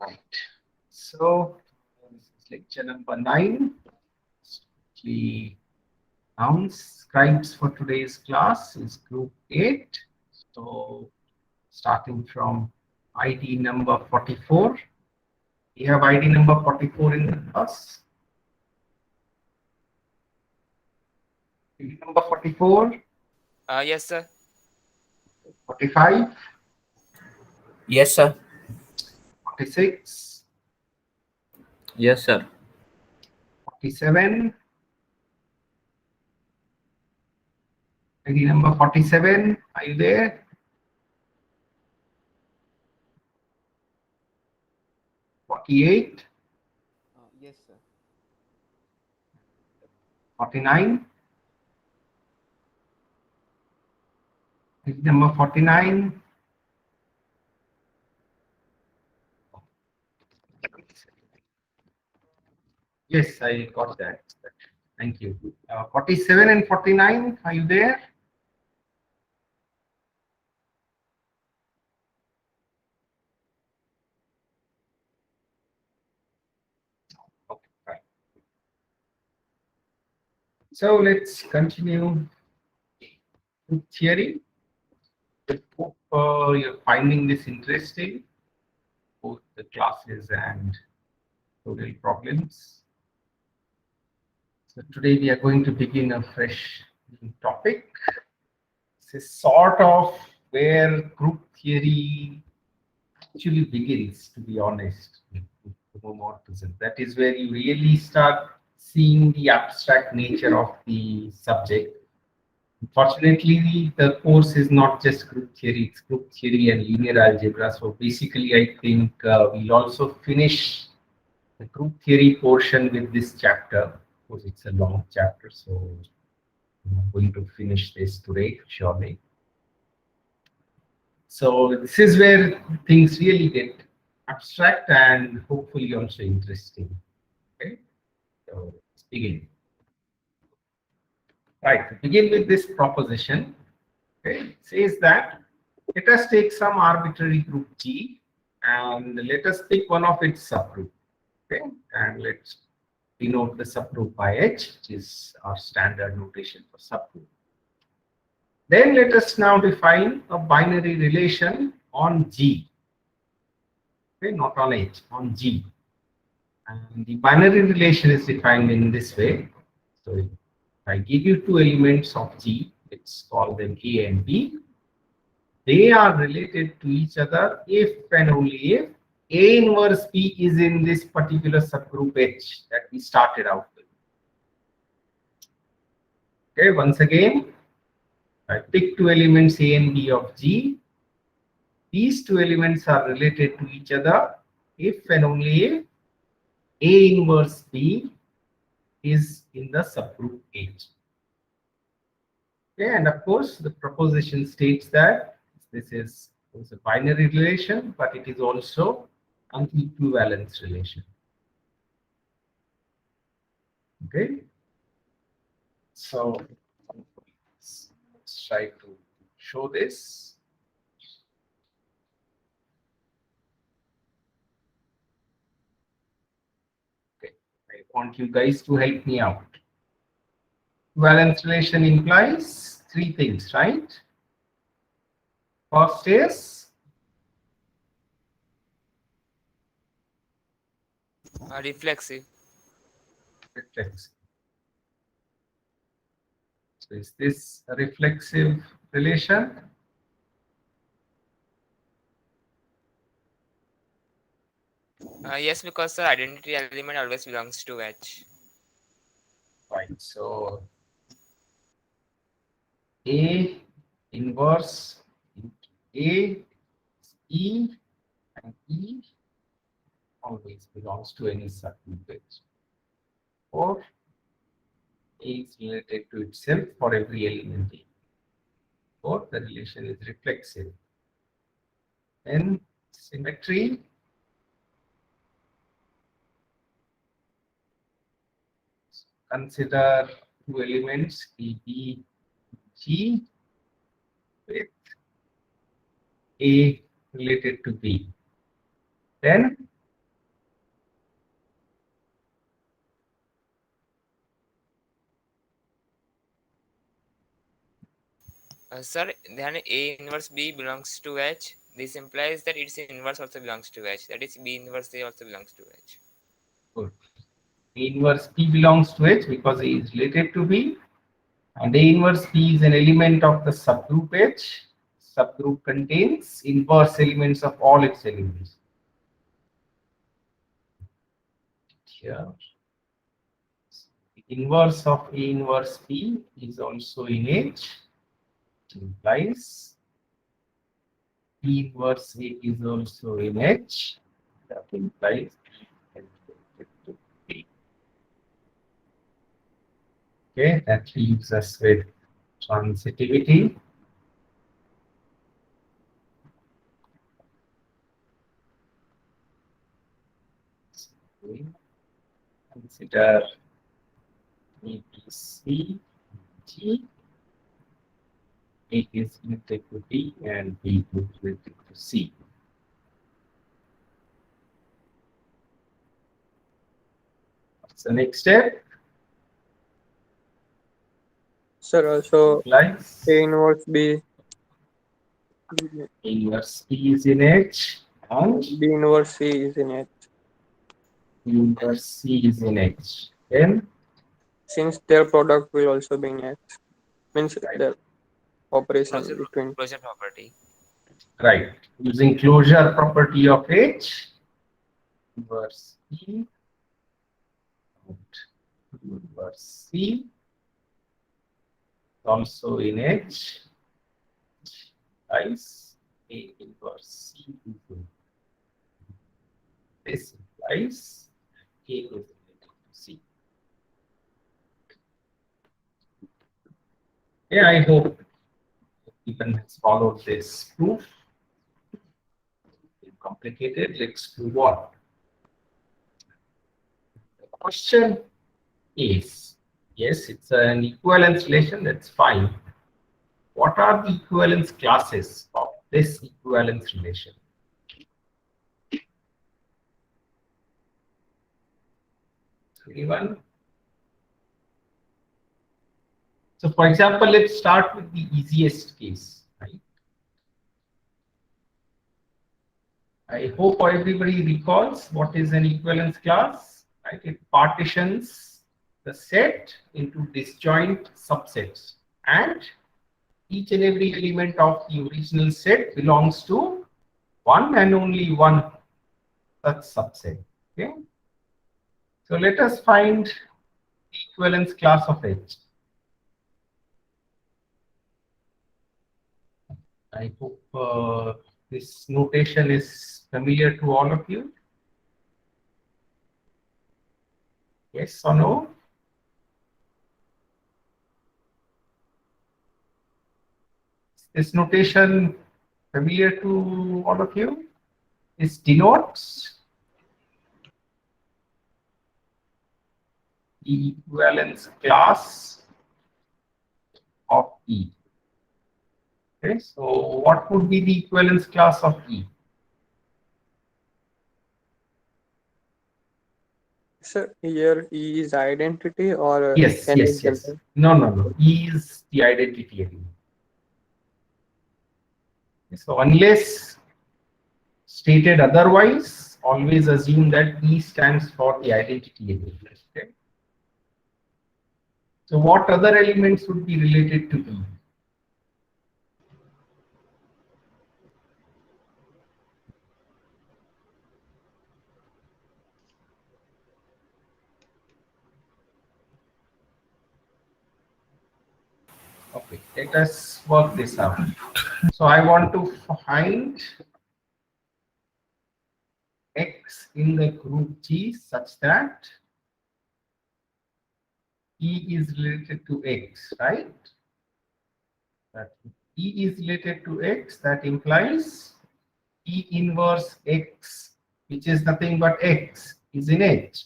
Right. So this is lecture number 9. The nouns scribes for today's class is group 8. So starting from ID number 44. You have ID number 44 in the class. ID number 44, Yes, sir. 45, Yes, sir. 46, Yes, sir. 47. ID number 47. Are you there? 48, Yes, sir. 49. ID number 49. Yes, I got that. Thank you. 47 and 49, are you there? Okay, fine. So let's continue with theory. I hope you're finding this interesting, both the classes and tutorial problems. So today we are going to begin a fresh topic. This is sort of where group theory actually begins, to be honest, with homomorphism. That is where you really start seeing the abstract nature of the subject. Unfortunately, the course is not just group theory, it's group theory and linear algebra. So basically, I think we'll also finish the group theory portion with this chapter, because it's a long chapter. So I'm going to finish this today, surely. So this is where things really get abstract and hopefully also interesting. Okay, so let's begin. Right, to begin with this proposition. Okay, it says that let us take some arbitrary group G and let us pick one of its subgroup. Okay, and let's denote the subgroup by H, which is our standard notation for subgroup. Then let us now define a binary relation on G. Okay, not on H, on G. And the binary relation is defined in this way. So if I give you two elements of G, let's call them A and B. They are related to each other if and only if A inverse B is in this particular subgroup H that we started out with. Okay, once again, I pick two elements A and B of G. These two elements are related to each other if and only if A inverse B is in the subgroup H. Okay, and of course, the proposition states that this is a binary relation, but it is also an equivalence relation. Okay, so let's try to show this. Okay, I want you guys to help me out. Equivalence relation implies three things, right? First is Reflexive. reflexive. So is this a reflexive relation? Yes, because the identity element always belongs to H. Right. So A inverse A, E, and E always belongs to any subgroup H. Or A is related to itself for every element A. Or the relation is reflexive. Then symmetry. Consider two elements A, B, G with A related to B. Then Sir, then A inverse B belongs to H. This implies that its inverse also belongs to H. That is, B inverse A also belongs to H. Good. A inverse P belongs to H because A is related to B, and A inverse P is an element of the subgroup H. Subgroup contains inverse elements of all its elements. Here, the inverse of A inverse P is also in H, which implies P inverse A is also in H. That implies P is related to P. Okay, that leaves us with transitivity. Consider A, B, C, G. A is related to D and B is related to C. What's the next step? Sir, also Implies A inverse B, inverse P is in H and B inverse C is in H. inverse C is in H. Then, Since their product will also be in H, means right, their operation between. Closure property. right, using closure property of H, inverse P and inverse C also in H. Implies A inverse C is in. This implies A is related to C. Yeah, I hope everyone has followed this proof. It's complicated. Let's move on. The question is, yes, it's an equivalence relation. That's fine. What are the equivalence classes of this equivalence relation? Anyone? So, for example, let's start with the easiest case. Right? I hope everybody recalls what is an equivalence class. Right? It partitions the set into disjoint subsets, and each and every element of the original set belongs to one and only one such subset. Okay. So let us find the equivalence class of H. I hope this notation is familiar to all of you. Yes or no? This notation familiar to all of you? This denotes the equivalence class of E. Okay, so what would be the equivalence class of E? Sir, here E is identity or Yes, any yes, yes. example? No. E is the identity element. So unless stated otherwise, always assume that E stands for the identity element. Okay? So what other elements would be related to E? Okay, let us work this out. So I want to find X in the group G such that E is related to X, right? That E is related to X, that implies E inverse X, which is nothing but X, is in H.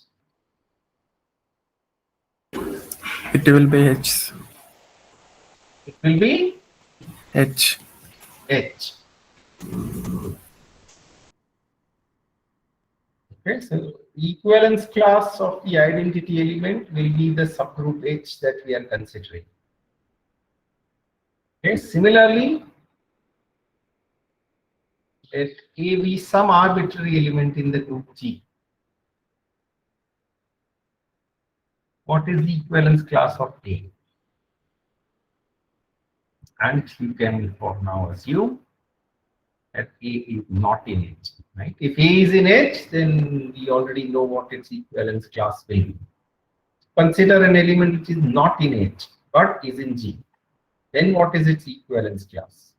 It will be H. It will be H. H. Okay, so equivalence class of the identity element will be the subgroup H that we are considering. Okay. Okay, similarly, let A be some arbitrary element in the group G. What is the equivalence class of A? And you can for now assume that A is not in H, right? If A is in H, then we already know what its equivalence class will be. Consider an element which is not in H, but is in G. Then what is its equivalence class?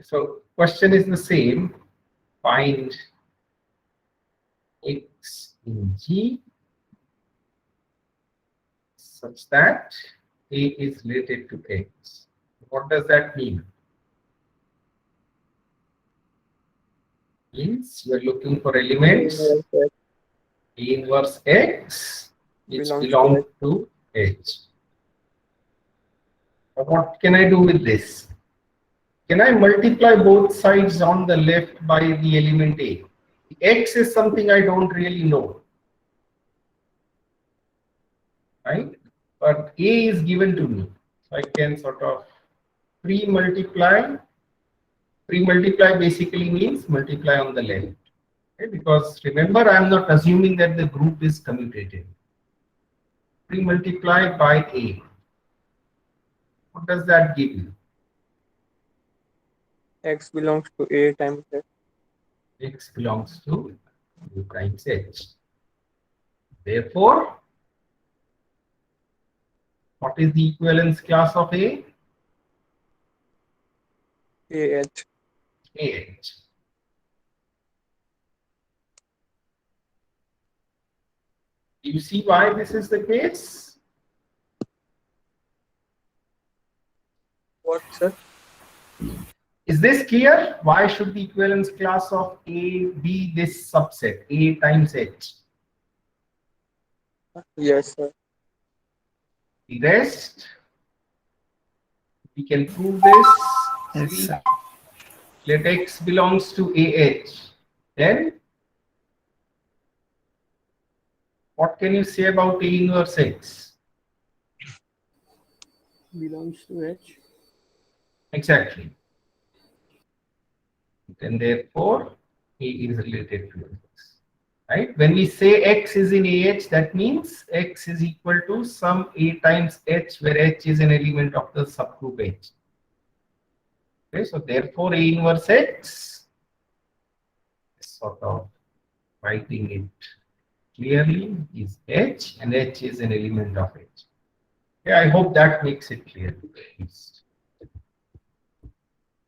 So question is the same. Find X in G such that A is related to X. What does that mean? Means you are looking for elements A inverse X which belong to H. What can I do with this? Can I multiply both sides on the left by the element A? X is something I don't really know, right? But A is given to me. So I can sort of pre-multiply. Pre-multiply basically means multiply on the left. Okay? Because remember, I am not assuming that the group is commutative. Pre-multiply by A. What does that give you? X belongs to A times X. X belongs to U times H. Therefore, what is the equivalence class of A? AH. AH. Do you see why this is the case? What, sir? Is this clear? Why should the equivalence class of A be this subset, A times H? Yes, sir. The rest, we can prove this. Yes, See, sir. let X belongs to AH. Then, what can you say about A inverse X? Belongs to H. Exactly. And therefore, A is related to X. Right? When we say X is in AH, that means X is equal to some A times H, where H is an element of the subgroup H. Okay, so therefore A inverse X is sort of writing it clearly is H, and H is an element of H. Okay, I hope that makes it clear.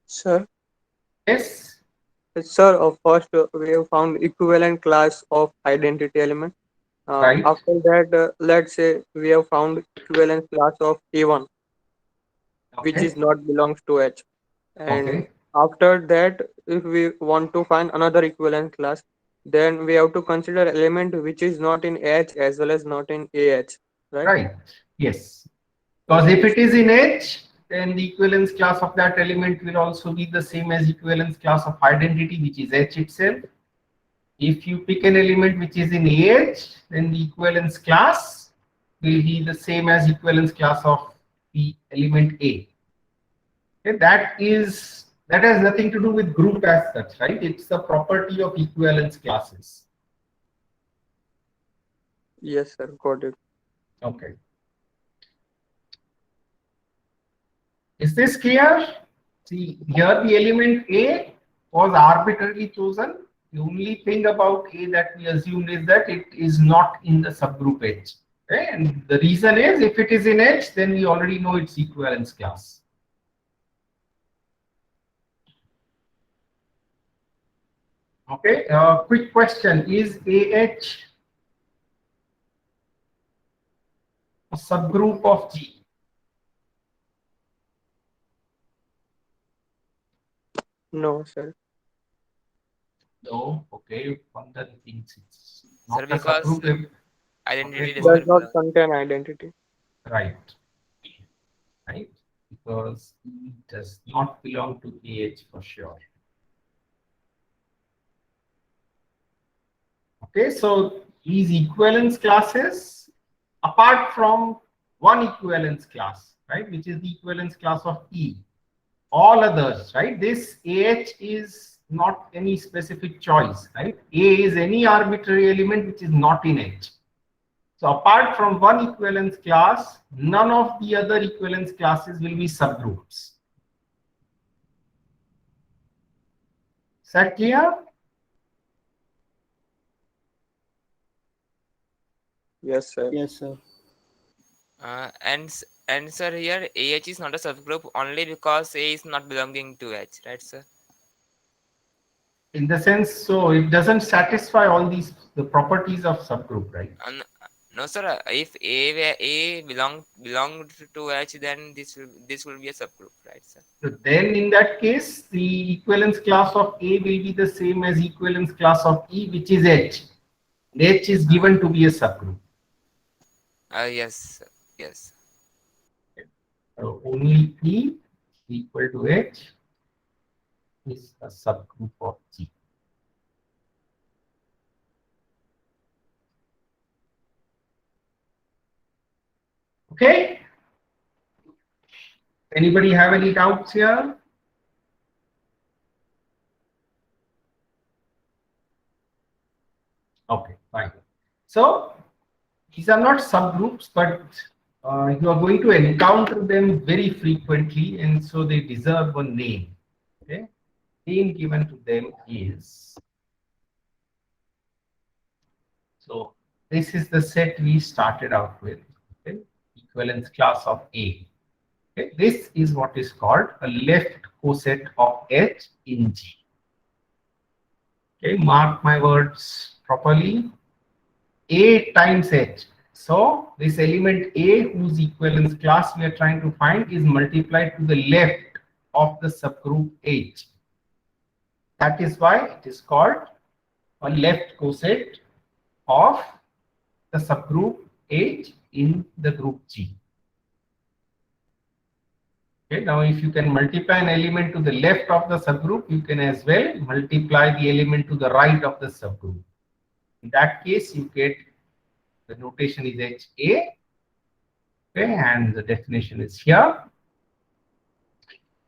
Sir, Yes. sir, first we have found equivalent class of identity element. Right. After that, let's say we have found equivalent class of A1, which Okay. is not belongs to H. And Okay. after that, if we want to find another equivalent class, then we have to consider element which is not in H as well as not in AH, right? Right. Yes. Because if it is in H, then the equivalence class of that element will also be the same as equivalence class of identity, which is H itself. If you pick an element which is in AH, then the equivalence class will be the same as equivalence class of the element A. Okay, that has nothing to do with group as such, right? It's the property of equivalence classes. Yes, sir, got it. Okay. Is this clear? See, here the element A was arbitrarily chosen. The only thing about A that we assumed is that it is not in the subgroup H. Okay? And the reason is, if it is in H, then we already know its equivalence class. Okay, quick question. Is AH a subgroup of G? No, sir. No. Okay, Pandan thinks it's Sir, not a because subgroup. identity Okay, does Does not not belong. contain identity. right. Right, because E does not belong to AH for sure. Okay, so these equivalence classes apart from one equivalence class, right, which is the equivalence class of E. All others, right, this AH is not any specific choice, right? A is any arbitrary element which is not in H. So apart from one equivalence class, none of the other equivalence classes will be subgroups. Is that clear? Yes, sir. Yes, sir. And sir, here AH is not a subgroup only because A is not belonging to H, right, sir? In the sense, so it doesn't satisfy all these the properties of subgroup, right? No, sir. If A belonged to H, then this will be a subgroup, right, sir? So then in that case, the equivalence class of A will be the same as equivalence class of E, which is H. H is given to be a subgroup. Yes, sir. Yes. So only E equal to H is a subgroup of G. Okay. Anybody have any doubts here? Okay, fine. So these are not subgroups, but you are going to encounter them very frequently, and so they deserve a name. Okay, name given to them is, so this is the set we started out with. Okay, equivalence class of A. Okay, this is what is called a left coset of H in G. Okay, mark my words properly. A times H. So this element A, whose equivalence class we are trying to find, is multiplied to the left of the subgroup H. That is why it is called a left coset of the subgroup H in the group G. Okay, now if you can multiply an element to the left of the subgroup, you can as well multiply the element to the right of the subgroup. In that case, you get the notation is HA. Okay, and the definition is here.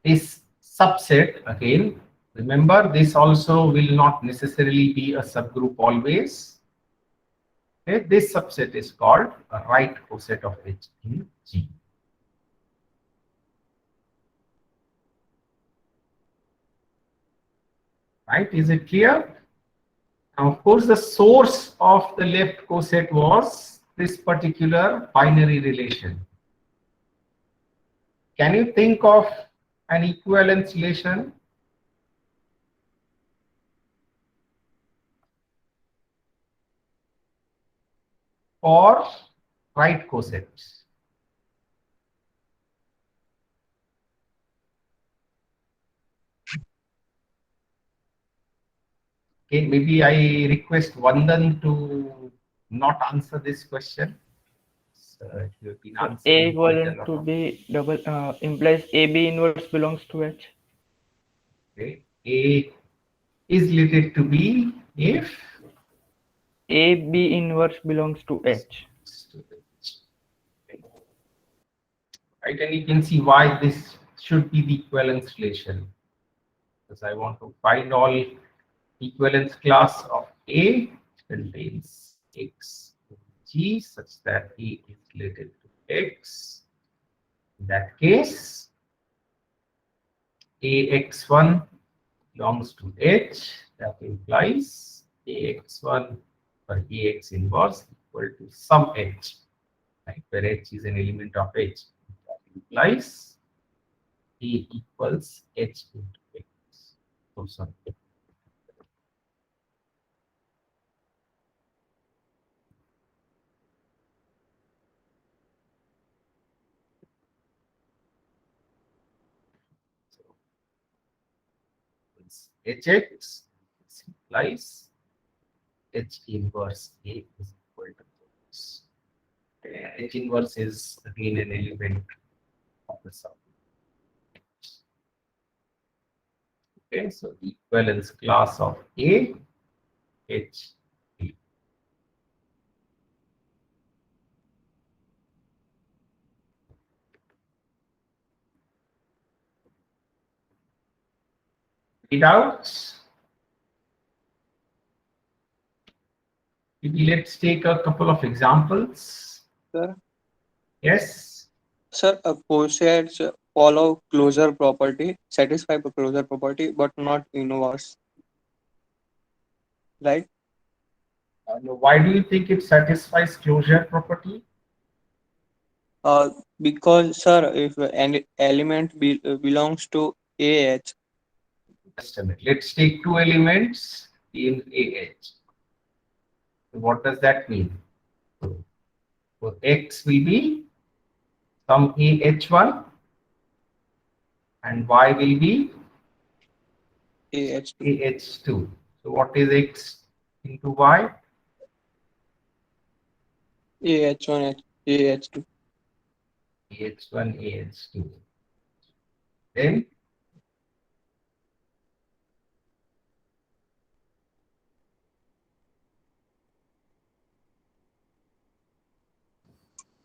This subset, again, remember, this also will not necessarily be a subgroup always. Okay, this subset is called a right coset of H in G. Right, is it clear? Now, of course, the source of the left coset was this particular binary relation. Can you think of an equivalence relation? Or right cosets? Okay, maybe I request Vandan to not answer this question. So you have been A answering quite a equivalent lot to of- B double implies AB inverse belongs to H. Okay. A is related to B if AB inverse belongs to H. right, and you can see why this should be the equivalence relation, because I want to find all equivalence class of A which contains X G such that A is related to X. In that case, AX1 belongs to H. That implies AX1 for AX inverse equal to some H, right, where H is an element of H. That implies A equals H into X. Oh, sorry. So it's HX, this implies H inverse A is equal to this. H inverse is again an element of the sum. Okay, so the equivalence class of A, H, B. Any doubts? Maybe let's take a couple of examples. Sir, Yes. sir, cosets follow closure property, satisfy closure property, but not inverse. Right? Why do you think it satisfies closure property? Because sir, if an element belongs to AH, Just a minute. Let's take two elements in AH. What does that mean? So X will be some AH1 and Y will be AH2, AH2. So what is X into Y? AH1, AH2. AH1, AH2. Then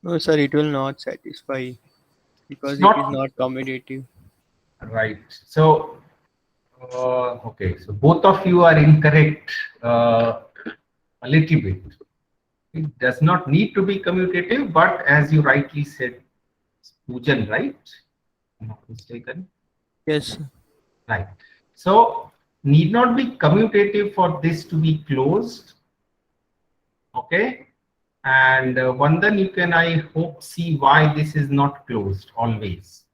No, sir, it will not satisfy because it's it not is not commutative. right. So okay, so both of you are incorrect a little bit. It does not need to be commutative, but as you rightly said, Pujan, right? I'm not mistaken. Yes, sir. Right. So need not be commutative for this to be closed. Okay. And Vandan, you can, I hope, see why this is not closed always.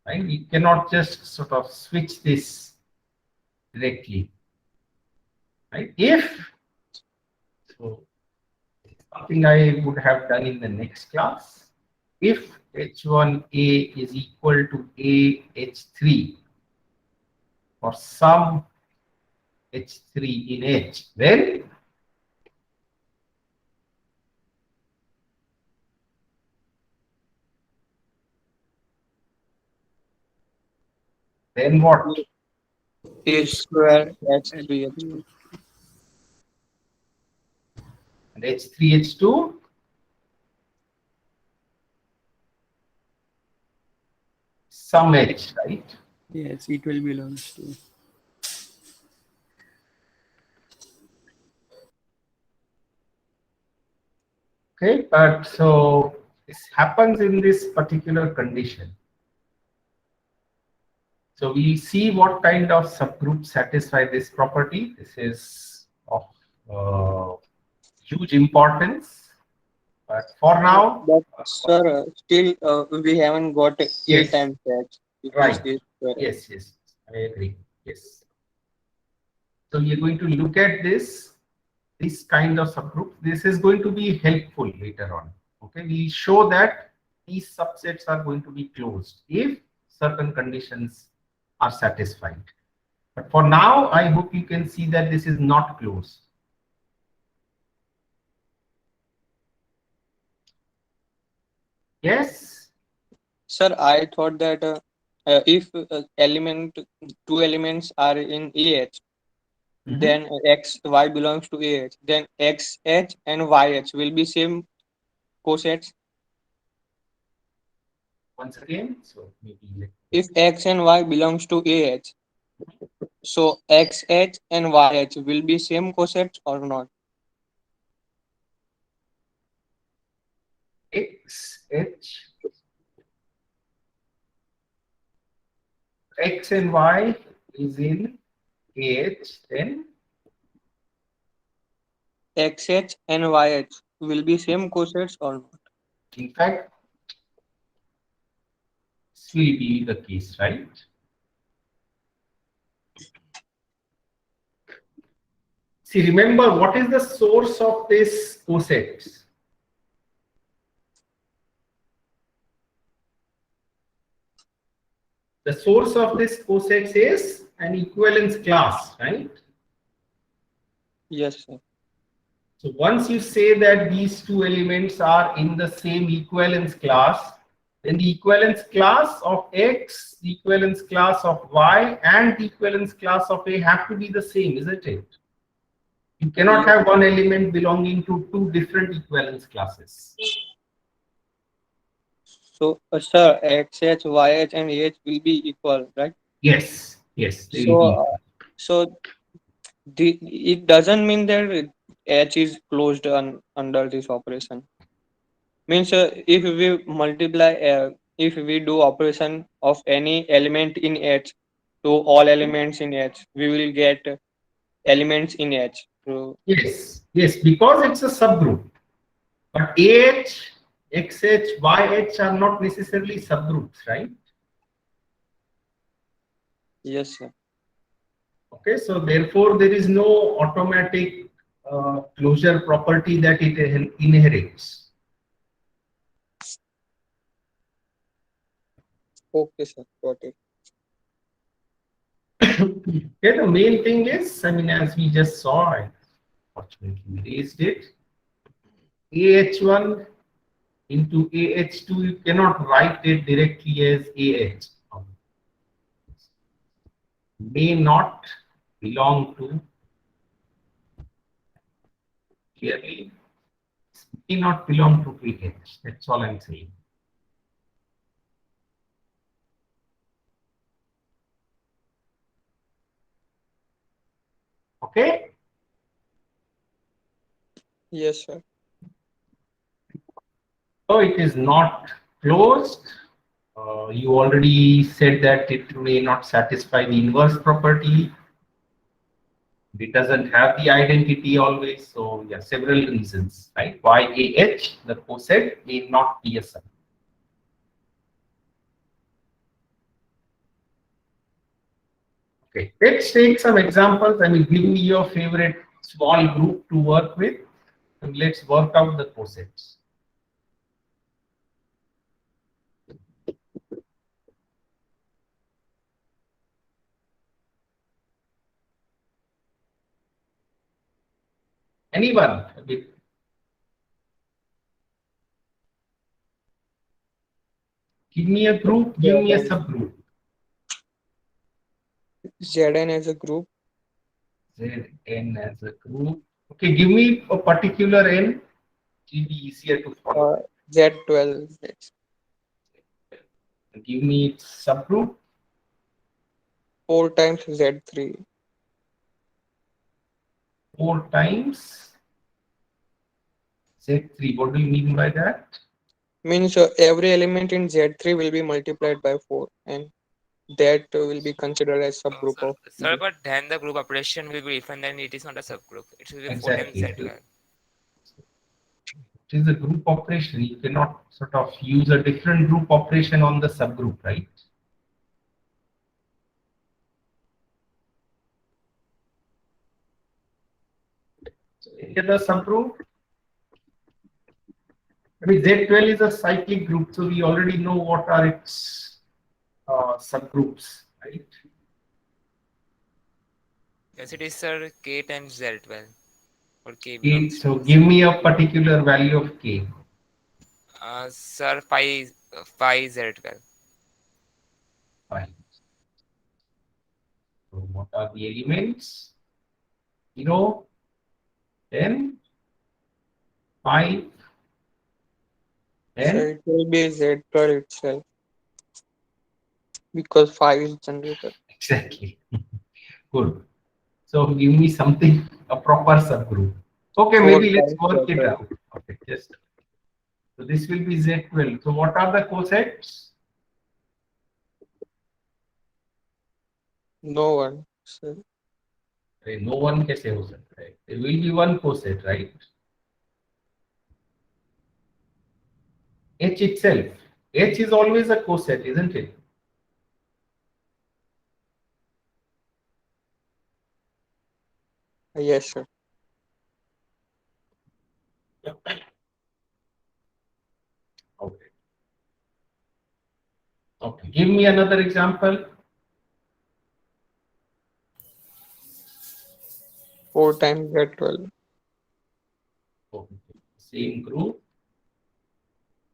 Right? You cannot just sort of switch this directly. Right? If so, something I would have done in the next class. If H1A is equal to AH3 for some H3 in H, then what? H square H3, H2. And H3, H2, some H, right? Yes, it will belongs to. Okay, but so this happens in this particular condition. So we see what kind of subgroups satisfy this property. This is of huge importance. But for now, But sir, still we haven't got A Yes. times H. It is right. A square. Yes, yes, I agree. Yes. So we are going to look at this kind of subgroup. This is going to be helpful later on. Okay, we show that these subsets are going to be closed if certain conditions are satisfied. But for now, I hope you can see that this is not closed. Yes. Sir, I thought that if two elements are in AH, Mhm. then X, Y belongs to AH, then XH and YH will be same cosets. Once again, so maybe If X and Y belongs to AH, so XH and YH will be same cosets or not? X, H, X and Y is in AH, then XH and YH will be same cosets or not? in fact, this will be the case, right? See, remember what is the source of this cosets? The source of this cosets is an equivalence class, right? Yes, sir. So once you say that these two elements are in the same equivalence class, then the equivalence class of X, the equivalence class of Y, and the equivalence class of A have to be the same, isn't it? You cannot have one element belonging to two different equivalence classes. So, sir, XH, YH, and AH will be equal, right? Yes, yes, they will So, be. so it doesn't mean that H is closed under this operation. Means if we multiply, if we do operation of any element in H to all elements in H, we will get elements in H. So, Yes, yes, because it's a subgroup. But AH, XH, YH are not necessarily subgroups, right? yes, sir. Okay, so therefore there is no automatic closure property that it inherits. Okay, sir. Got it. Okay, the main thing is, I mean, as we just saw, I fortunately we raised it. AH1 into AH2, you cannot write it directly as AH. May not belong to, clearly, may not belong to AH. That's all I'm saying. Okay? Yes, sir. So it is not closed. You already said that it may not satisfy the inverse property. It doesn't have the identity always. So yeah, several reasons, right? Why AH, the coset, may not be a sum. Okay, let's take some examples. I mean, give me your favorite small group to work with, and let's work out the cosets. Anyone? Give me a group, give me a subgroup. Zn as a group. Zn as a group. Okay, give me a particular n. It will be easier to follow. Z12. Yes. Give me its subgroup. 4 times Z3. 4 times Z3. What do you mean by that? Means every element in Z3 will be multiplied by 4, and that will be considered as subgroup Sir, of sir, Z. but then the group operation will be different, then it is not a subgroup. It will be 4 times Exactly. Z12. It is a group operation. You cannot sort of use a different group operation on the subgroup, right? So any other subgroup? I mean, Z12 is a cyclic group, so we already know what are its subgroups, right? Yes, it is, sir, K times Z12. Or K Okay, belongs to. so give me a particular value of K. Sir, 5 Z12. Fine. So what are the elements? 0, 10, 5, So 10. it will be Z12 itself because 5 is generated. Exactly. Good. So give me something, a proper subgroup. Okay, 4 maybe let's times work it Z12. out. Okay, just so this will be Z12. So what are the cosets? No one. So No one कैसे हो सकता है? There will be one coset, right? H itself. H is always a coset, isn't it? yes, sir. Okay. Okay. Give me another example. 4 times Z12. Okay. Same group,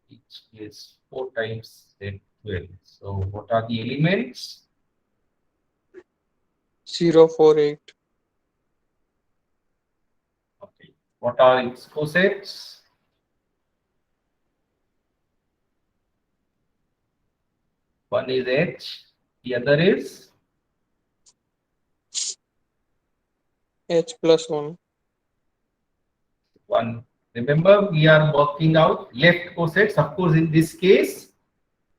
which is 4 times Z12. So what are the elements? 0, 4, 8. Okay. What are its cosets? One is H, the other is H plus 1. 1. Remember, we are working out left cosets. Of course, in this case,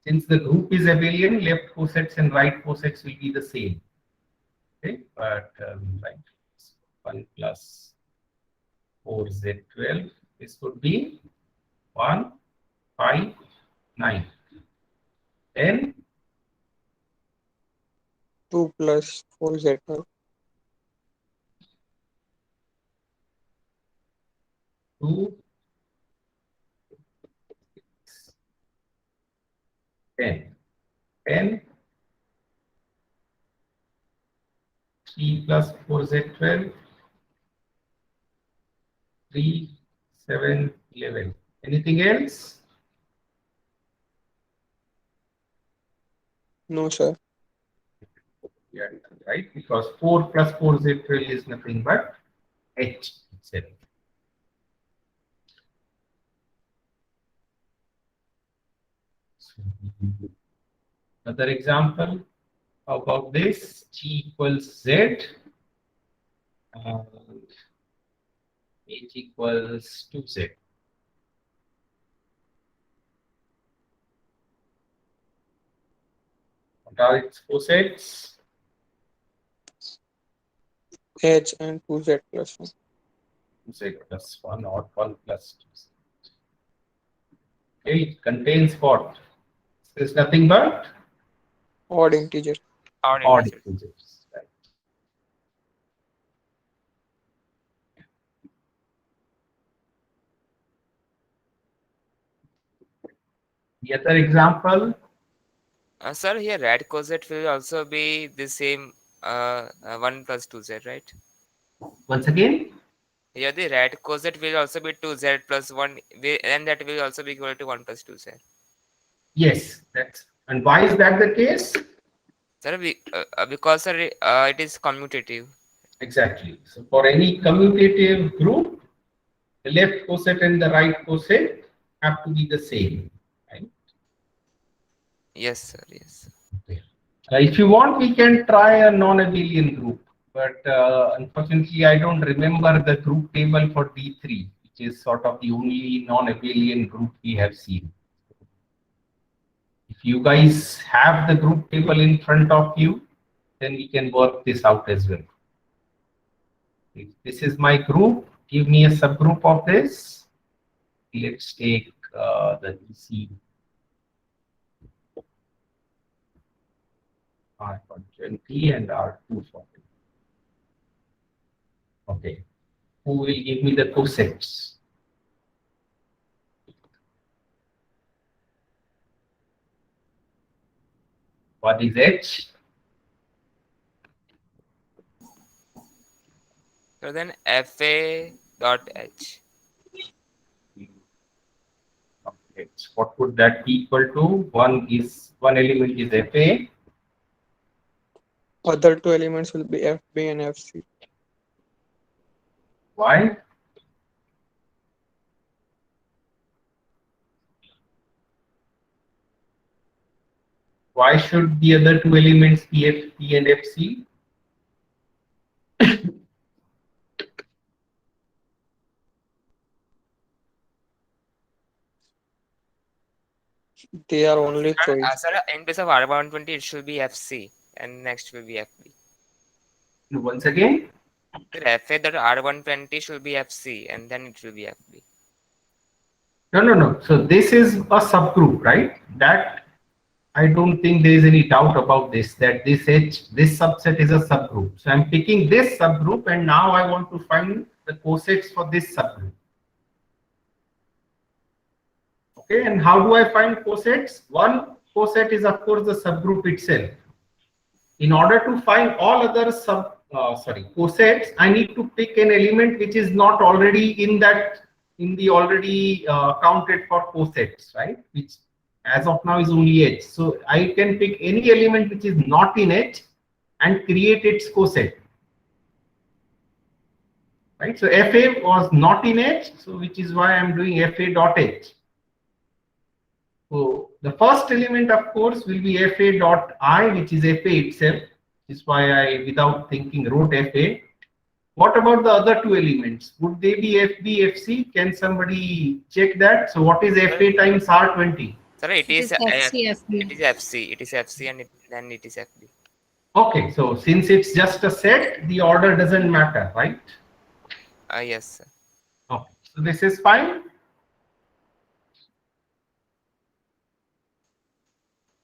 since the group is abelian, left cosets and right cosets will be the same. Okay, but right, 1 plus 4z12. This would be 1, 5, 9. Then 2 plus 4z12. 2, 10. 10, 3 plus 4z12, 3, 7, 11. Anything else? No, sir. Yeah, right, because 4 plus 4z12 is nothing but H itself. Another example about this, G equals Z and H equals 2Z. What are its cosets? H and 2z plus 1. Z plus 1 or 1 plus 2Z. Okay, it contains what? This is nothing but Odd integer. Odd odd integer. integers. Right. The other example, Sir, here red coset will also be the same 1 plus 2z, right? once again, Here the red coset will also be 2z plus 1, and that will also be equal to 1 plus 2z. yes, that's, and why is that the case? Sir, because sir, it is commutative. Exactly. So for any commutative group, the left coset and the right coset have to be the same. Right? Yes, sir. Yes. If you want, we can try a non-abelian group, but unfortunately, I don't remember the group table for D3, which is sort of the only non-abelian group we have seen. If you guys have the group table in front of you, then we can work this out as well. If this is my group, give me a subgroup of this. Let's take the EC R120 and R240. Okay. Who will give me the cosets? What is H? So then FA dot H. What would that be equal to? One element is FA. Other two elements will be FB and FC. Why? Why should the other two elements be FP and FC? They are only choice. Sir, in place of R120, it should be FC, and next will be FB. Once again, Sir, FA that R120 should be FC, and then it will be FB. no. So this is a subgroup, right? That I don't think there is any doubt about this, that this subset is a subgroup. So I'm picking this subgroup and now I want to find the cosets for this subgroup. Okay, and how do I find cosets? One coset is of course the subgroup itself. In order to find all other cosets, I need to pick an element which is not already in the already counted for cosets, right? Which as of now is only H. So I can pick any element which is not in H and create its coset. Right? So FA was not in H, so which is why I'm doing FA dot H. So the first element, of course, will be FA dot I, which is FA itself. This is why I, without thinking, wrote FA. What about the other two elements? Would they be FB, FC? Can somebody check that? So what is FA times R20? Sorry, It is FCFB. it is FC. It is FC and then it is FB. Okay, so since it's just a set, the order doesn't matter, right? Yes, sir. Okay, so this is fine.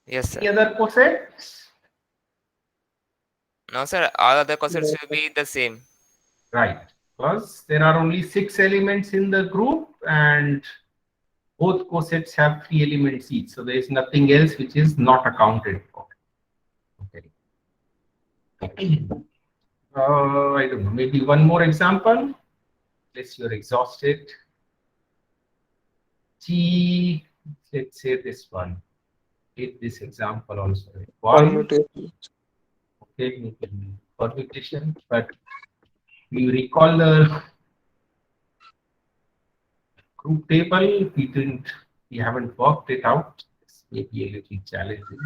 Yes, sir. Any other cosets? No, sir. All other cosets will be the same. Right, because there are only 6 elements in the group and both cosets have 3 elements each. So there is nothing else which is not accounted for. Okay. I don't know, maybe one more example. Unless you're exhausted. G, let's say this one. Take this example also. One, Permutation. okay, maybe permutation, but you recall the group table, we haven't worked it out. This may be a little challenging.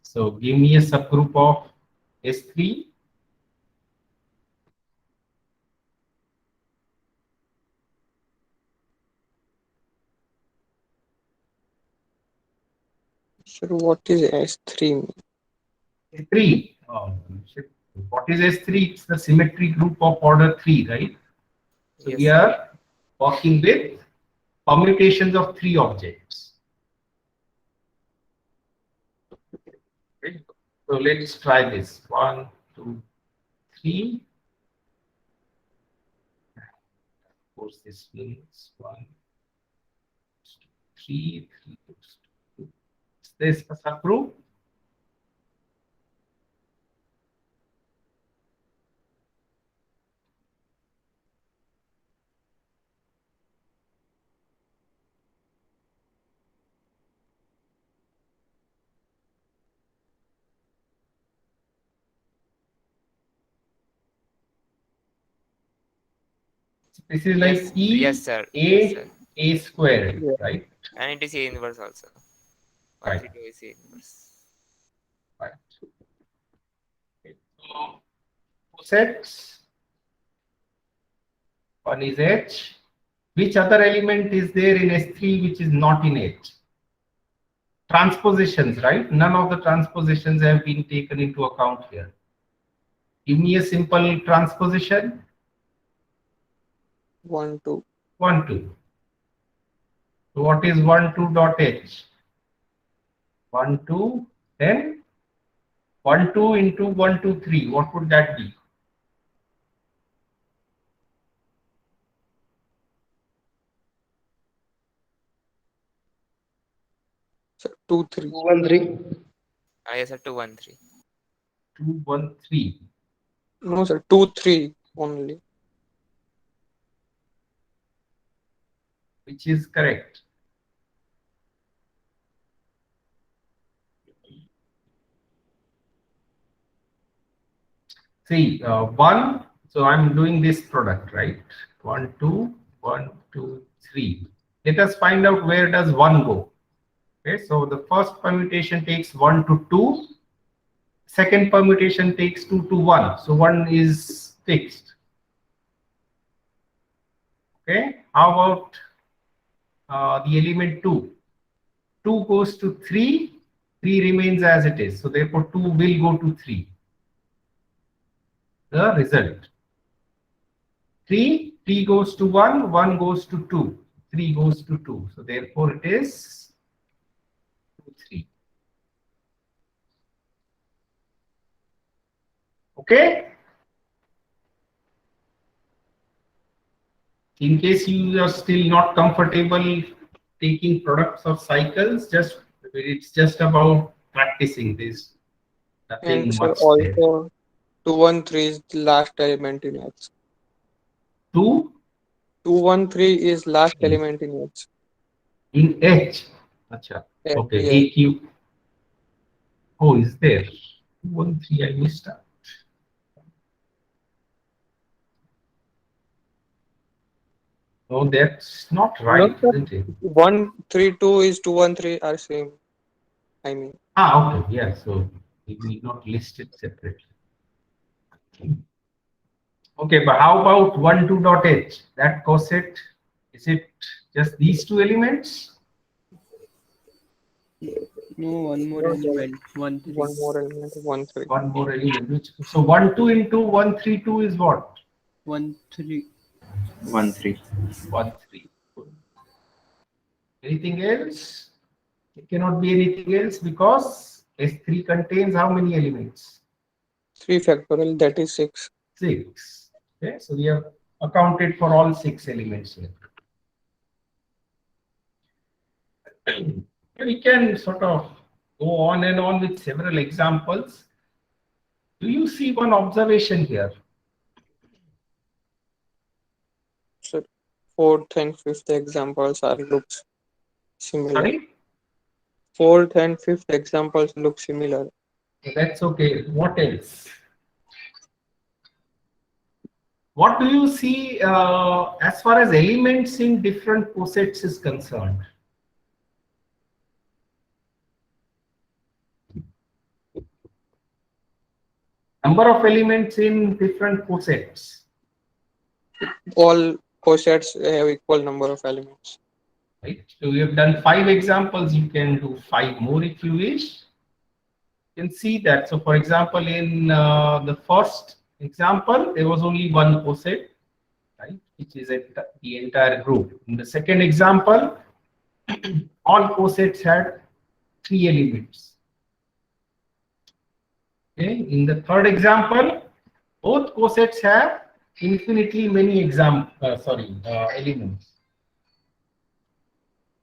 So give me a subgroup of S3. Sir, what is S3? S3. Shit. What is S3? It's the symmetry group of order 3, right? So Yes, we sir. are working with permutations of 3 objects. Okay. So let's try this. 1, 2, 3. Of course, this means 1, 2, 3, 3 goes to 2. Is this a subgroup? This is like Yes, E, yes, sir. A, Yes, sir. A squared, Yeah. right? And it is A inverse also. Right. 132 is A inverse. Right. Okay. So sets. One is H. Which other element is there in S3 which is not in H? Transpositions, right? None of the transpositions have been taken into account here. Give me a simple transposition. 1, 2. 1, 2. So what is 1, 2 dot H? 1, 2, then 1, 2 into 1, 2, 3. What would that be? Sir, 2, 3. 213. Yes, sir. 213. 2, 1, 3. No, sir. 2, 3 only. Which is correct. See, 1, so I'm doing this product, right? 1, 2, 1, 2, 3. Let us find out where does 1 go. Okay, so the first permutation takes 1 to 2. Second permutation takes 2 to 1. So 1 is fixed. Okay, how about the element 2? 2 goes to 3, 3 remains as it is. So therefore 2 will go to 3. The result. 3 goes to 1, 1 goes to 2, 3 goes to 2. So therefore it is 2, 3. Okay? In case you are still not comfortable taking products of cycles, it's just about practicing this. Nothing And sir, much there. also 213 is the last element in H. 2 213 is last element in H. in H. Acha. Okay, Yeah. AQ. Oh, is there? 213, I missed out. No, that's not No, right, sir. isn't it? 132 is 213 are same. I mean, Okay, yeah, so we need not list it separately. Okay, but how about 12.h? That coset, is it just these two elements? No, one more no, sir. element. 1 3. One more element, 13. One more element. So 12 into 132 is what? 1 3. 1 3. 13. Anything else? It cannot be anything else because S3 contains how many elements? 3 factorial, that is 6. 6. Okay, so we have accounted for all 6 elements here. We can sort of go on and on with several examples. Do you see one observation here? So 4th and 5th examples are looks similar. Sorry? 4th and 5th examples look similar. That's okay. What else? What do you see as far as elements in different cosets is concerned? Number of elements in different cosets. All cosets have equal number of elements. Right? So we have done 5 examples. You can do 5 more if you wish. You can see that. So for example, in the first example, there was only one coset, right, which is the entire group. In the second example, all cosets had 3 elements. Okay. In the third example, both cosets have infinitely many elements.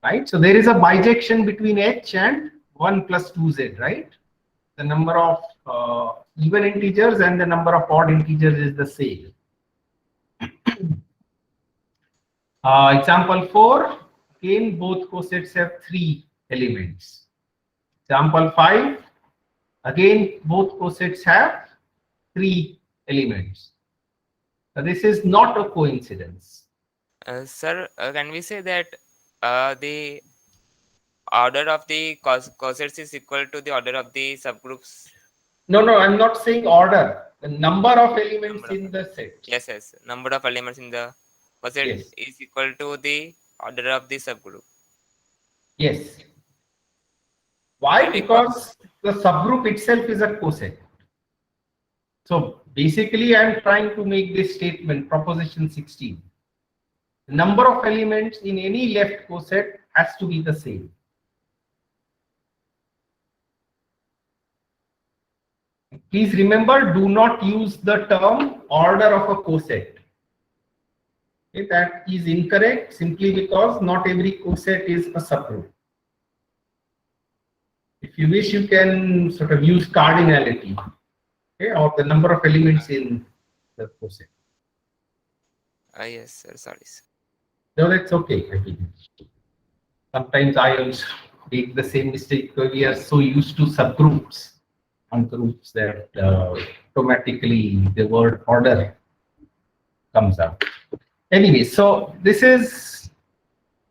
Right. So there is a bijection between h and 1 plus 2z, right? The number of even integers and the number of odd integers is the same. Example 4, again both cosets have 3 elements. Example 5, again both cosets have 3 elements. So this is not a coincidence. Sir, can we say that the order of the cosets is equal to the order of the subgroups? No, I'm not saying order. The number of elements Number of in the set. Yes. Number of elements in the coset Yes. is equal to the order of the subgroup. Yes. Why? Because Because the subgroup itself is a coset. So basically, I'm trying to make this statement, proposition 16. The number of elements in any left coset has to be the same. Please remember, do not use the term order of a coset. Okay, that is incorrect simply because not every coset is a subgroup. If you wish, you can sort of use cardinality, okay, of the number of elements in the coset. yes, sir. Sorry, sir. No, that's okay. I mean, sometimes I also make the same mistake because we are so used to subgroups and groups that automatically the word order comes out. Anyway, so this is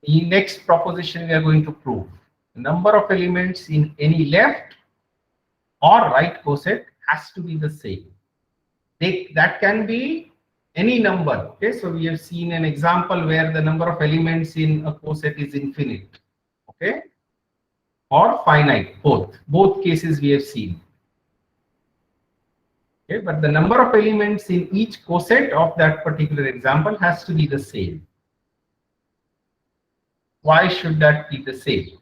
the next proposition we are going to prove. The number of elements in any left or right coset has to be the same. That can be any number. Okay, so we have seen an example where the number of elements in a coset is infinite, okay, or finite. Both cases we have seen. Okay, but the number of elements in each coset of that particular example has to be the same. Why should that be the same?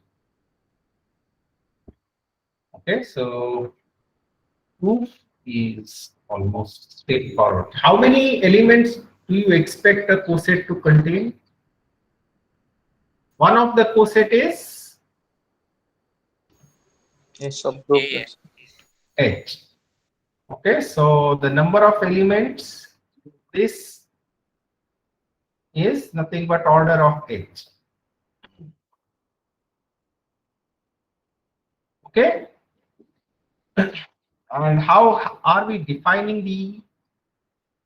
Okay, so proof is almost straightforward. How many elements do you expect a coset to contain? One of the coset is A subgroup. Yeah. H. Okay, so the number of elements, this is nothing but order of H. Okay, and how are we defining the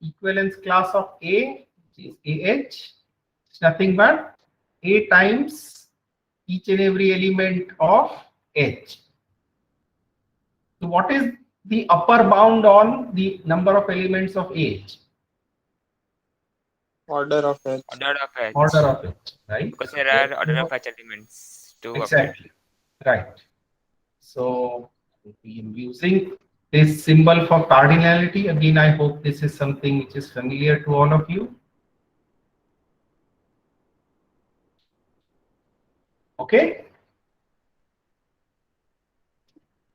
equivalence class of A, which is AH? It's nothing but A times each and every element of H. So what is the upper bound on the number of elements of H? Order of H. Order of H. Order of H, right? Because there are order of H elements to update. Exactly, right. So we am using this symbol for cardinality. Again, I hope this is something which is familiar to all of you. Okay.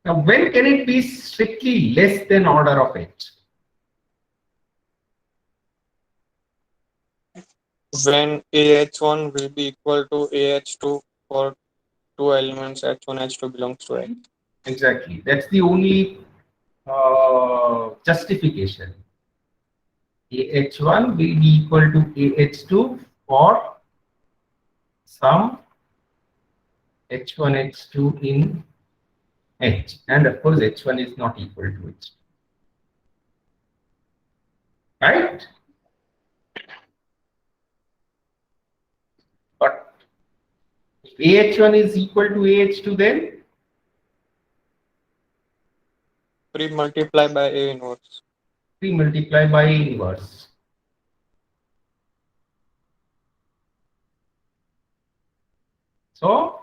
Now, when can it be strictly less than order of H? When AH1 will be equal to AH2 for two elements H1, H2 belongs to H. Exactly. That's the only justification. AH1 will be equal to AH2 for some H1, H2 in H. And of course, H1 is not equal to H2. Right? But if AH1 is equal to AH2, then 3 multiplied by A inverse. 3 multiplied by A inverse. So,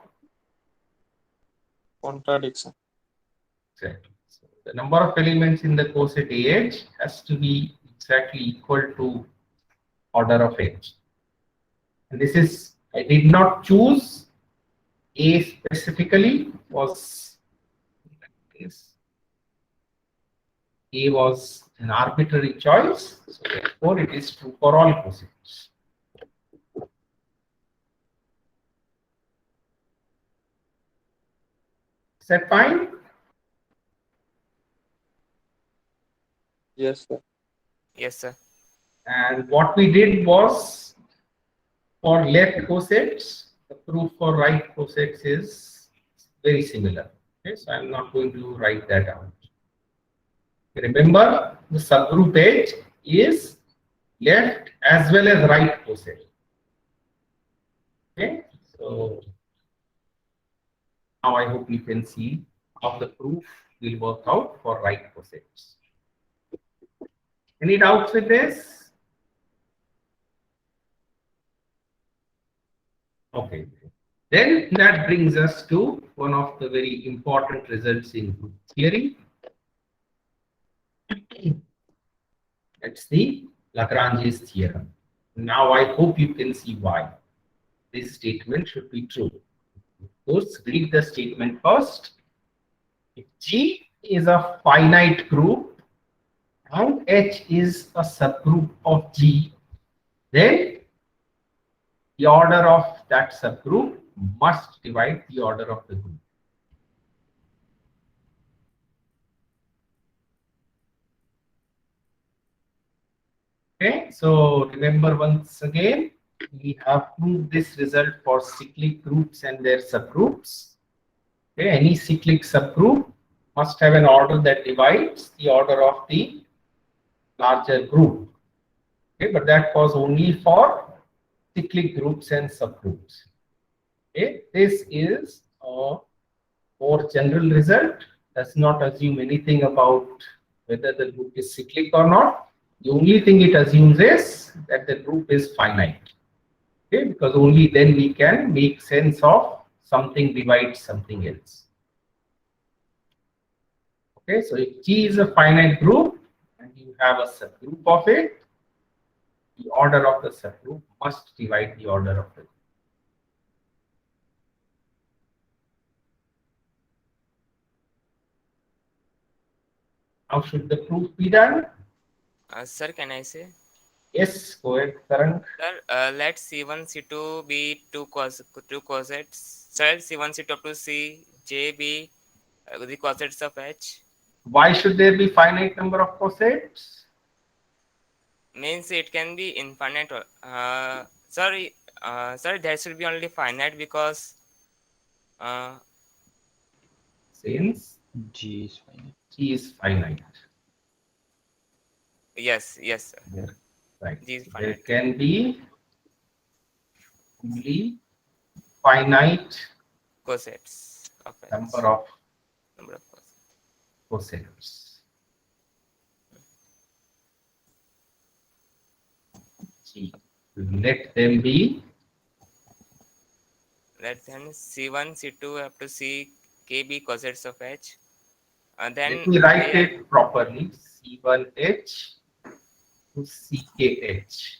Contradiction. exactly. So the number of elements in the coset AH has to be exactly equal to order of H. And this is, I did not choose A specifically, was this. A was an arbitrary choice, so therefore it is true for all cosets. Is that fine? Yes, sir. Yes, sir. And what we did was, for left cosets, the proof for right cosets is very similar. Okay, so I'm not going to write that out. Remember, the subgroup H is left as well as right coset. Okay, so now I hope you can see how the proof will work out for right cosets. Any doubts with this? Okay. Then that brings us to one of the very important results in group theory. It's the Lagrange's theorem. Now I hope you can see why this statement should be true. Of course, read the statement first. If G is a finite group and H is a subgroup of G, then the order of that subgroup must divide the order of the group. Okay, so remember once again, we have proved this result for cyclic groups and their subgroups. Okay, any cyclic subgroup must have an order that divides the order of the larger group. Okay, but that was only for cyclic groups and subgroups. Okay, this is a more general result, does not assume anything about whether the group is cyclic or not. The only thing it assumes is that the group is finite. Okay, because only then we can make sense of something divides something else. Okay, so if G is a finite group and you have a subgroup of it, the order of the subgroup must divide the order of the group. How should the proof be done? Sir, can I say? Yes, go ahead, Karan. Sir, let C1, C2 be two cosets. Sir, C1, C2 up to C, J be the cosets of H. Why should there be finite number of cosets? Means it can be infinite. Sorry, there should be only finite because Since G is finite. G is finite. yes, sir. There, right. G is There finite. can be only finite cosets of H. number of Cosets. cosets. G. Let them be. Let then C1, C2 up to Ck be cosets of H. And then Let me write they are, it properly. C1H to CKH,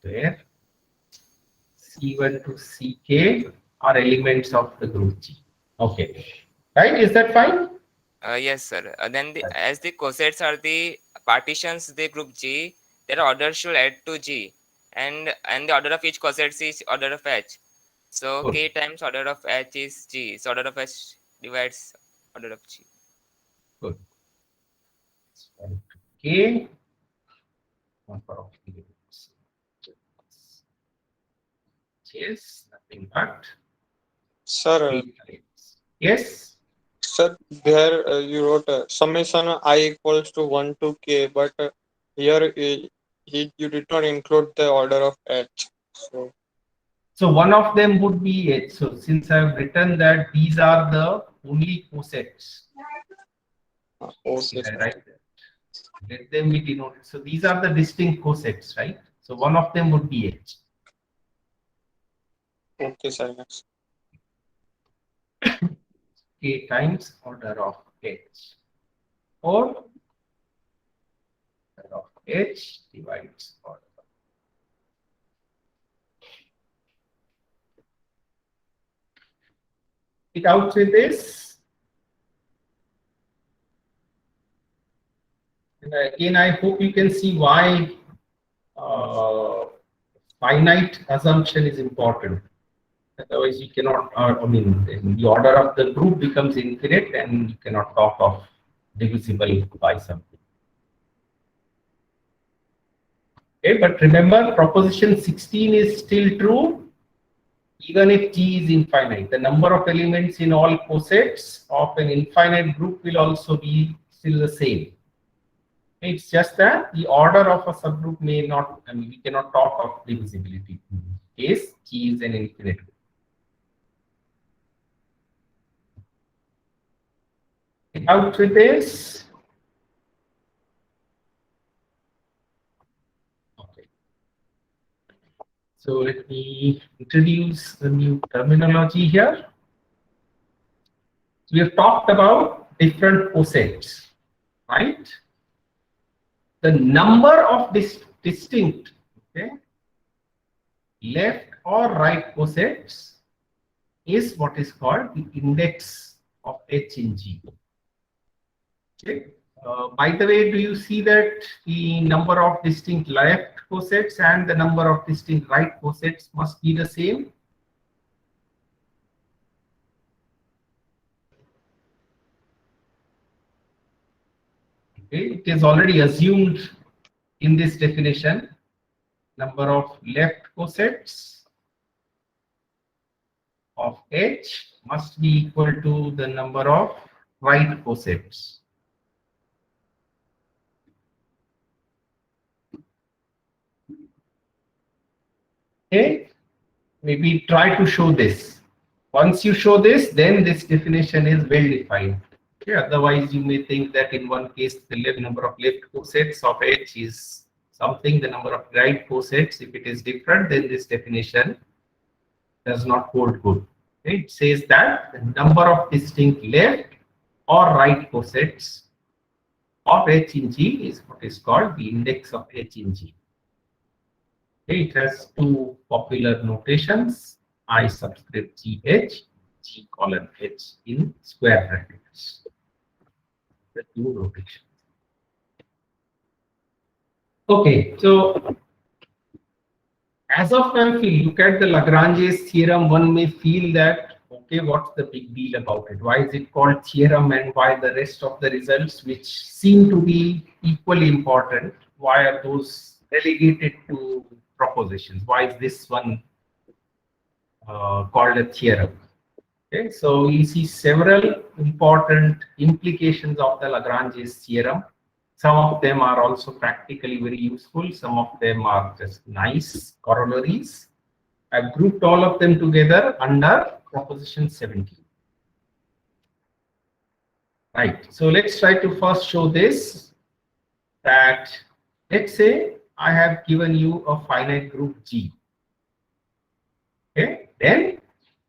where C1 to CK are elements of the group G. Okay, right? Is that fine? yes, sir. Then as the cosets are the partitions, the group G, their order should add to G, and the order of each coset is order of H. So Good. K times order of H is G. So order of H divides order of G. Good. K number of elements. Yes, nothing but Sir, three elements. Yes. sir, there you wrote summation I equals to 1 to k, but here you did not include the order of h. So one of them would be H. So since I have written that these are the only cosets, Okay, I sir. write that. Let them be denoted. So these are the distinct cosets, right? So one of them would be H. Okay, sir. Yes. K times order of H, or order of H divides order of. It out with this. And again, I hope you can see why finite assumption is important. Otherwise, you cannot, I mean, the order of the group becomes infinite and you cannot talk of divisible by something. Okay, but remember, proposition 16 is still true even if G is infinite. The number of elements in all cosets of an infinite group will also be still the same. It's just that the order of a subgroup may not, I mean, we cannot talk of divisibility in this case G is an infinite group. Out with this. Okay. So let me introduce a new terminology here. We have talked about different cosets, right? The number of distinct, okay, left or right cosets is what is called the index of H in G. Okay. By the way, do you see that the number of distinct left cosets and the number of distinct right cosets must be the same? Okay. It is already assumed in this definition, number of left cosets of H must be equal to the number of right cosets. Okay, maybe try to show this. Once you show this, then this definition is well defined. Okay, otherwise you may think that in one case the number of left cosets of H is something, the number of right cosets, if it is different, then this definition does not hold good. Okay, it says that the number of distinct left or right cosets of H in G is what is called the index of H in G. Okay, it has two popular notations, I subscript GH, G colon H in square brackets. The two notations. Okay, so as of now, if you look at the Lagrange's theorem, one may feel that, okay, what's the big deal about it? Why is it called theorem, and why the rest of the results, which seem to be equally important, why are those relegated to propositions? Why is this one called a theorem? Okay, so you see several important implications of the Lagrange's theorem. Some of them are also practically very useful. Some of them are just nice corollaries. I've grouped all of them together under proposition 17. Right. So let's try to first show this, that let's say I have given you a finite group G. Okay. Then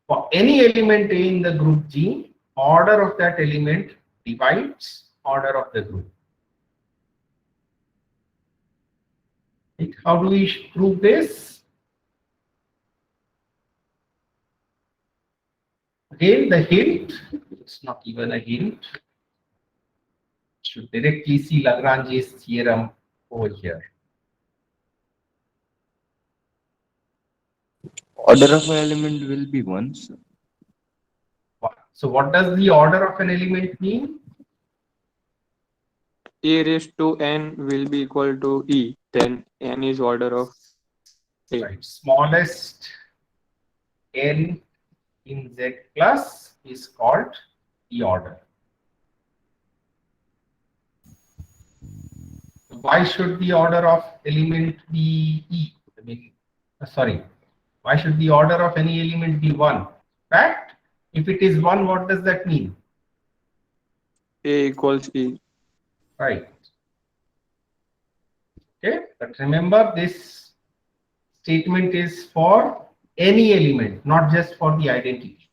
for any element A in the group G, order of that element divides order of the group. Right. How do we prove this? Again, the hint, it's not even a hint, should directly see Lagrange's theorem over here. Order of an element will be 1. So what does the order of an element mean? E raised to n will be equal to E. Then n is order of A. Right. Smallest n in Z plus is called the order. Why should the order of element be E? I mean, sorry. Why should the order of any element be 1? In fact, if it is 1, what does that mean? A equals E. Right. Okay, but remember this statement is for any element, not just for the identity.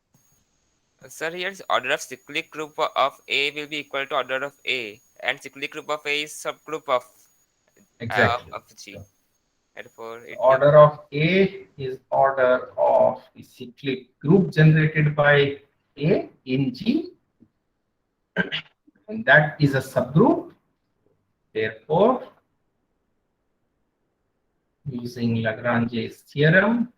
Sir, here's order of cyclic group of A will be equal to order of A, and cyclic group of A is subgroup of Exactly. of G. Therefore, it will Order of A is order of the cyclic group generated by A in G, and that is a subgroup. Therefore, using Lagrange's theorem,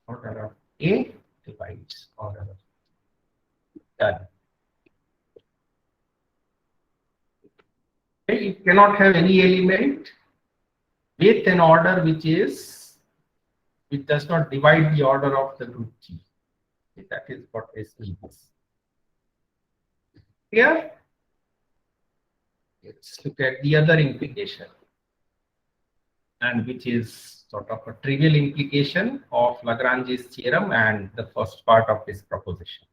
order of A divides order of done. Okay, you cannot have any element with an order which does not divide the order of the group G. Okay, that is what S means. Here, let's look at the other implication, and which is sort of a trivial implication of Lagrange's theorem and the first part of this proposition.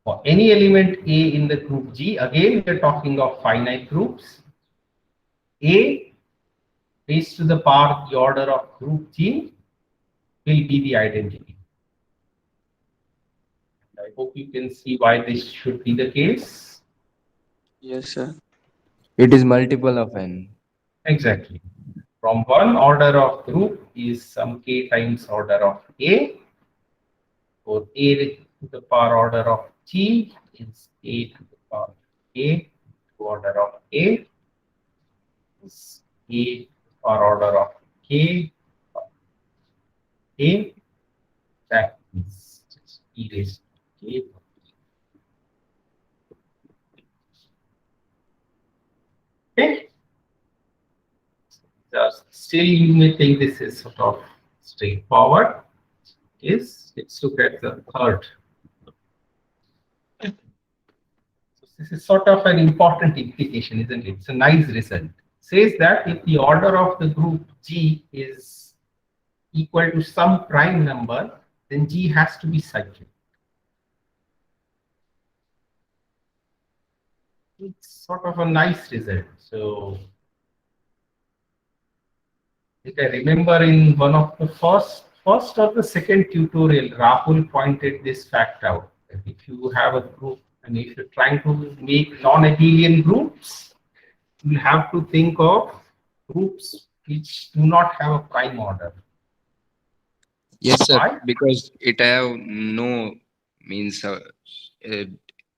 For any element A in the group G, again we are talking of finite groups. A raised to the power the order of group G will be the identity. I hope you can see why this should be the case. Yes, sir. It is multiple of n. Exactly. From one order of group is some k times order of A. For A to the power order of G is A to the power A to order of A is A to the power order of K A, that is just E raised to K. Okay. Just still you may think this is sort of straightforward. Is let's look at the third. So this is sort of an important implication, isn't it? It's a nice result. It says that if the order of the group G is equal to some prime number, then G has to be cyclic. It's sort of a nice result. So if I remember in one of the first or the second tutorial, Rahul pointed this fact out. That if you have a group and if you're trying to make non-abelian groups, you have to think of groups which do not have a prime order. Yes, sir. Why? Because it have no means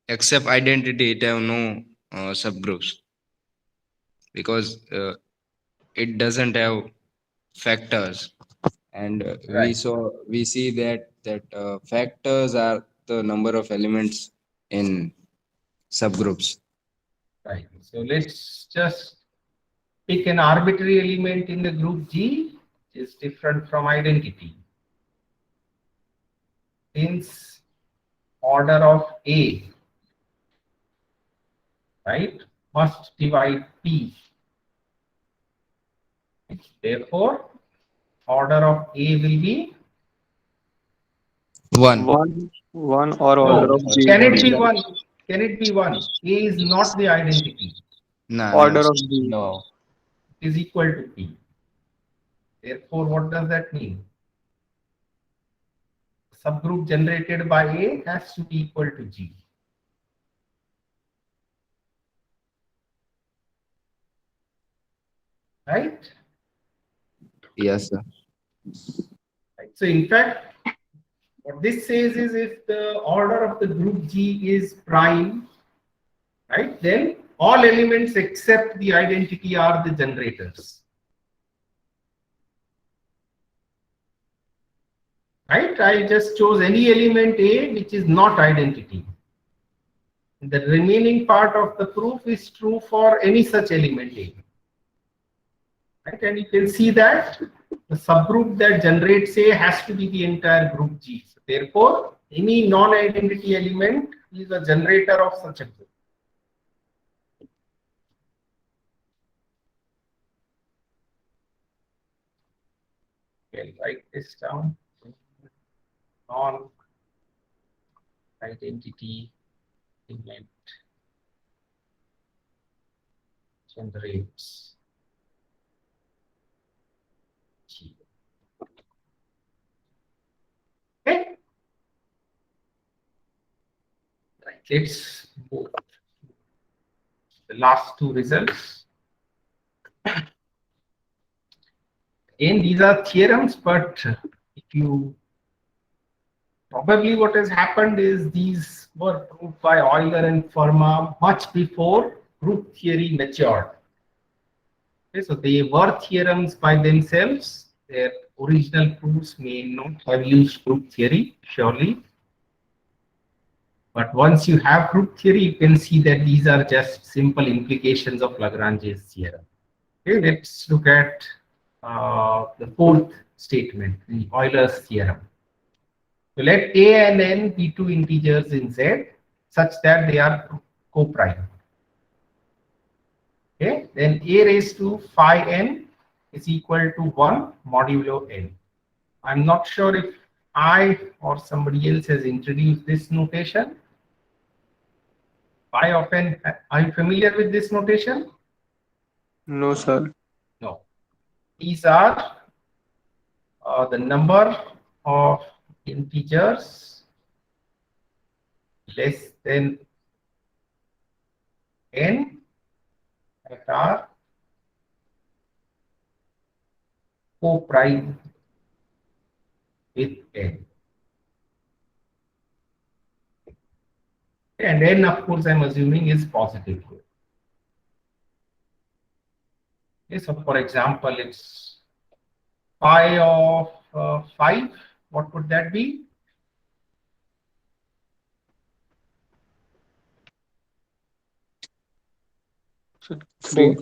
except identity. It have no subgroups because it doesn't have factors, and Right. we see that factors are the number of elements in subgroups. Right. So let's just pick an arbitrary element in the group G, which is different from identity. Since order of A, right? must divide P. Therefore, order of A will be One. One or order no. of G Can will it be be one. one? Can it be one? A is not the identity. Nah, no. Order of G. No. Is equal to P. Therefore, what does that mean? Subgroup generated by A has to be equal to G. Right? Yes, sir. Right. So in fact, what this says is if the order of the group G is prime, right, then all elements except the identity are the generators. Right? I just chose any element A which is not identity. The remaining part of the proof is true for any such element A. Right? And you can see that the subgroup that generates A has to be the entire group G. So therefore, any non-identity element is a generator of such a group. Okay, write this down. Non-identity element generates G. Okay. Right. Let's move. The last two results. Again, these are theorems, but if you probably what has happened is these were proved by Euler and Fermat much before group theory matured. Okay, so they were theorems by themselves. Their original proofs may not have used group theory, surely. But once you have group theory, you can see that these are just simple implications of Lagrange's theorem. Okay, let's look at the fourth statement, the Euler's theorem. So let A and N be two integers in Z such that they are co-prime. Okay, then A raised to phi n is equal to 1 modulo n. I'm not sure if I or somebody else has introduced this notation. Phi of n, are you familiar with this notation? No, sir. No. These are the number of integers less than n that are co-prime with n. And n, of course, I'm assuming is positive here. Okay, so for example, it's phi of 5. What would that be? So 3.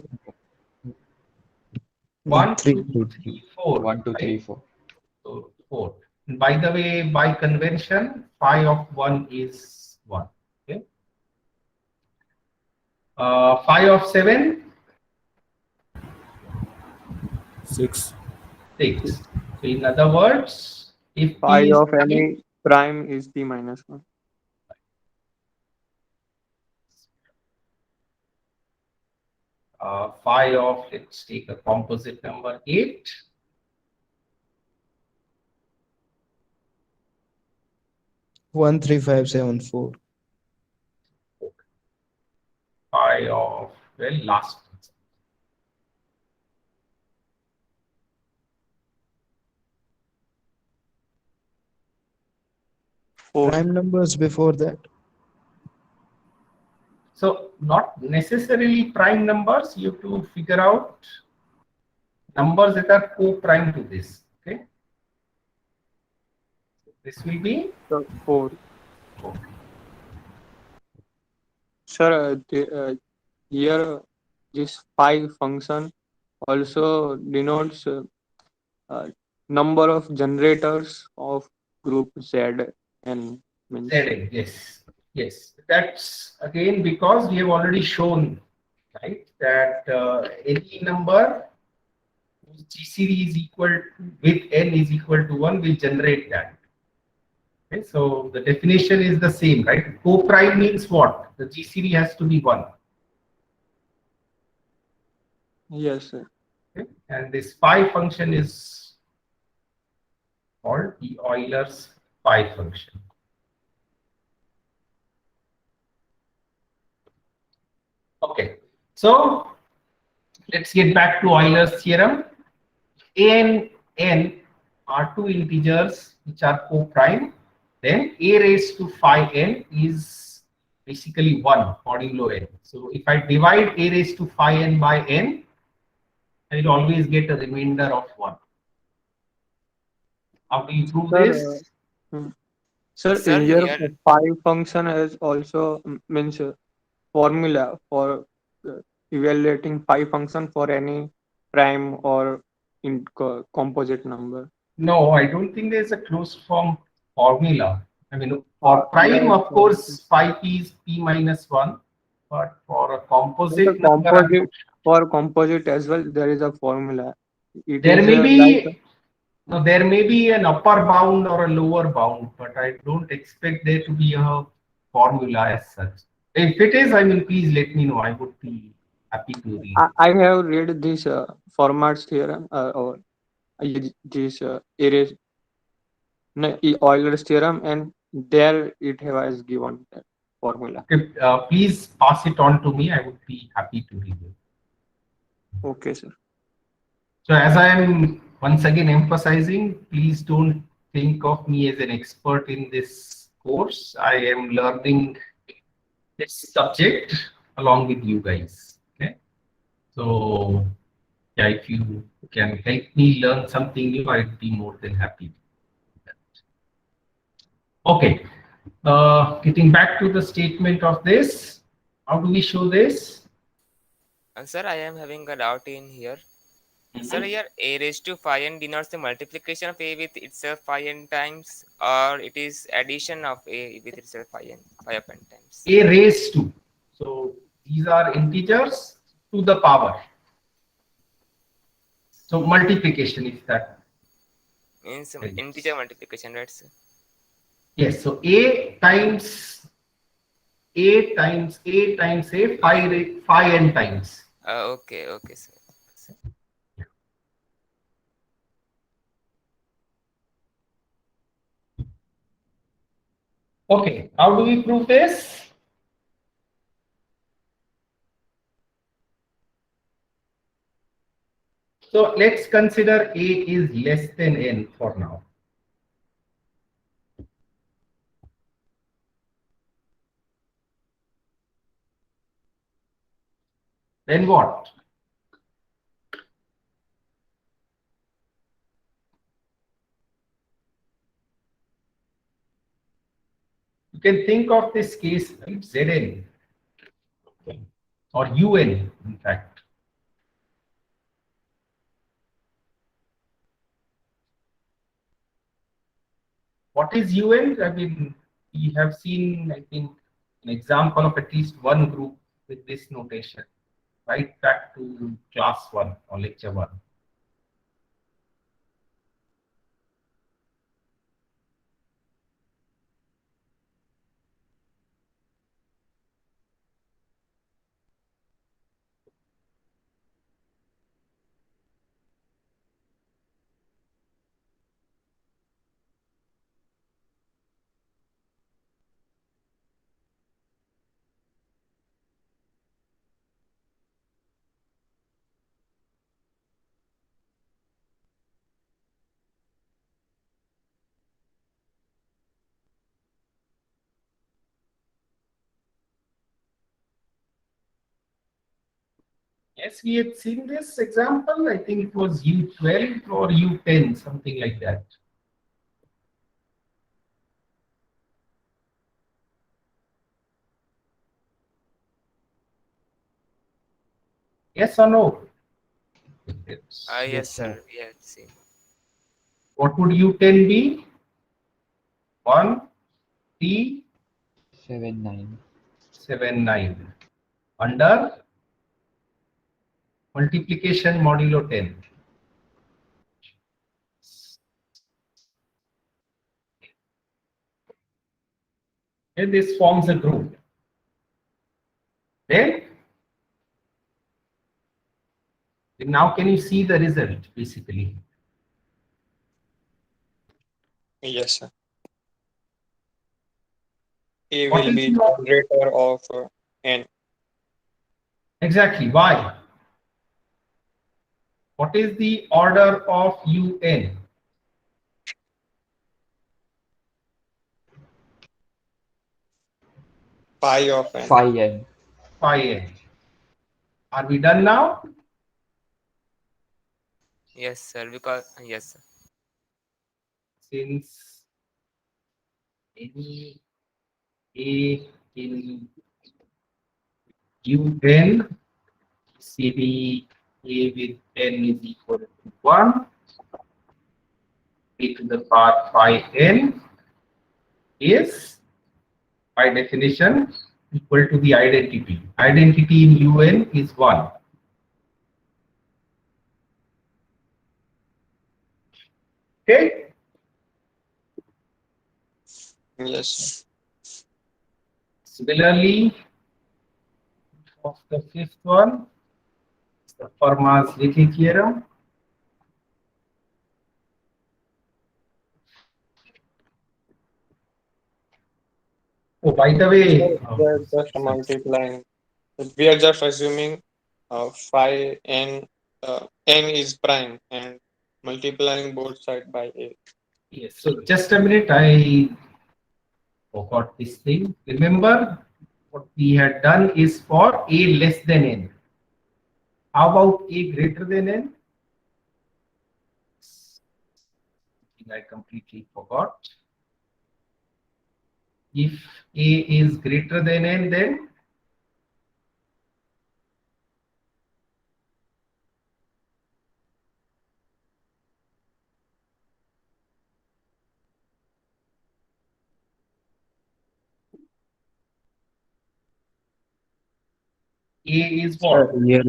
1, Three. 2, 3, 4. 1, 2, 3, Right? 4. So 4. And by the way, by convention, phi of 1 is 1. Okay. Phi of 7, 6. 6. So in other words, if Phi P is of prime, any prime is the minus 1. phi of, let's take a composite number 8. One, 3, 5, 7, 4. Phi of, well, last one. Prime numbers before that. So not necessarily prime numbers, you have to figure out numbers that are co-prime to this. Okay. This will be So 4. 4. Sir, here this phi function also denotes number of generators of group Z and means Zn, yes. Yes. That's again because we have already shown right? That any number whose GCD is equal to, with n is equal to 1 will generate that. Okay, so the definition is the same, right? Co-prime means what? The GCD has to be 1. Yes, sir. Okay? And this phi function is called the Euler's phi function. Okay, so let's get back to Euler's theorem. A and n are two integers which are co-prime. Then a raised to phi n is basically 1 modulo n. So if I divide a raised to phi n by n, I will always get a remainder of 1. How do you prove Sir, this? sir, Sir, here here phi function has also means formula for evaluating phi function for any prime or in composite number. No, I don't think there's a closed form formula. I mean, for prime, Yes, of course, phi p is p minus 1. But for a the composite number, I'm not composite for composite as well, there is a formula. It there is may like be no, there may be an upper bound or a lower bound, but I don't expect there to be a formula as such. If it is, I mean, please let me know. I would be happy to read it. I have read this formats theorem or this Ares no, Euler's theorem, and there it has given that formula. Okay, please pass it on to me. I would be happy to read it. Okay, sir. So as I am once again emphasizing, please don't think of me as an expert in this course. I am learning this subject along with you guys. Okay. So yeah, if you can help me learn something new, I'd be more than happy. Okay. Getting back to the statement of this, how do we show this? sir, I am having a doubt in here. Sir, here a raised to phi n denotes the multiplication of a with itself phi n times, or it is addition of a with itself phi of n times. A raised to. So these are integers to the power. So multiplication is that. Means integer multiplication, right, sir? Yes. So a times a times a times a phi n times. Okay, sir. Okay. How do we prove this? So let's consider a is less than n for now. Then what? You can think of this case, right? Zn or un, in fact. What is un? I mean, we have seen, I think, an example of at least one group with this notation. Right back to class 1 or lecture 1. Yes, we had seen this example. I think it was U12 or U10, something like that. Yes or no? Yes, sir. Yeah, same. What would U10 be? 1, 3, 7, 9. 7, 9. Under multiplication modulo 10. And this forms a group. Then now can you see the result basically? Yes, sir. A What will is be your generator of n. exactly why? What is the order of UN? Pi of n. Phi n. Phi n. Are we done now? Yes, sir. Because yes, sir. Since any A in UN, CD A with n is equal to 1, A to the power phi n is by definition equal to the identity. Identity in UN is 1. Okay? Yes, sir. Similarly, of the fifth one, the Fermat's leaking theorem. Oh, by the way, So we are just multiplying. We are just assuming phi n n is prime and multiplying both side by a. yes, so just a minute, I forgot this thing. Remember, what we had done is for a less than n. How about a greater than n? I completely forgot. If a is greater than n, then a is what? Here,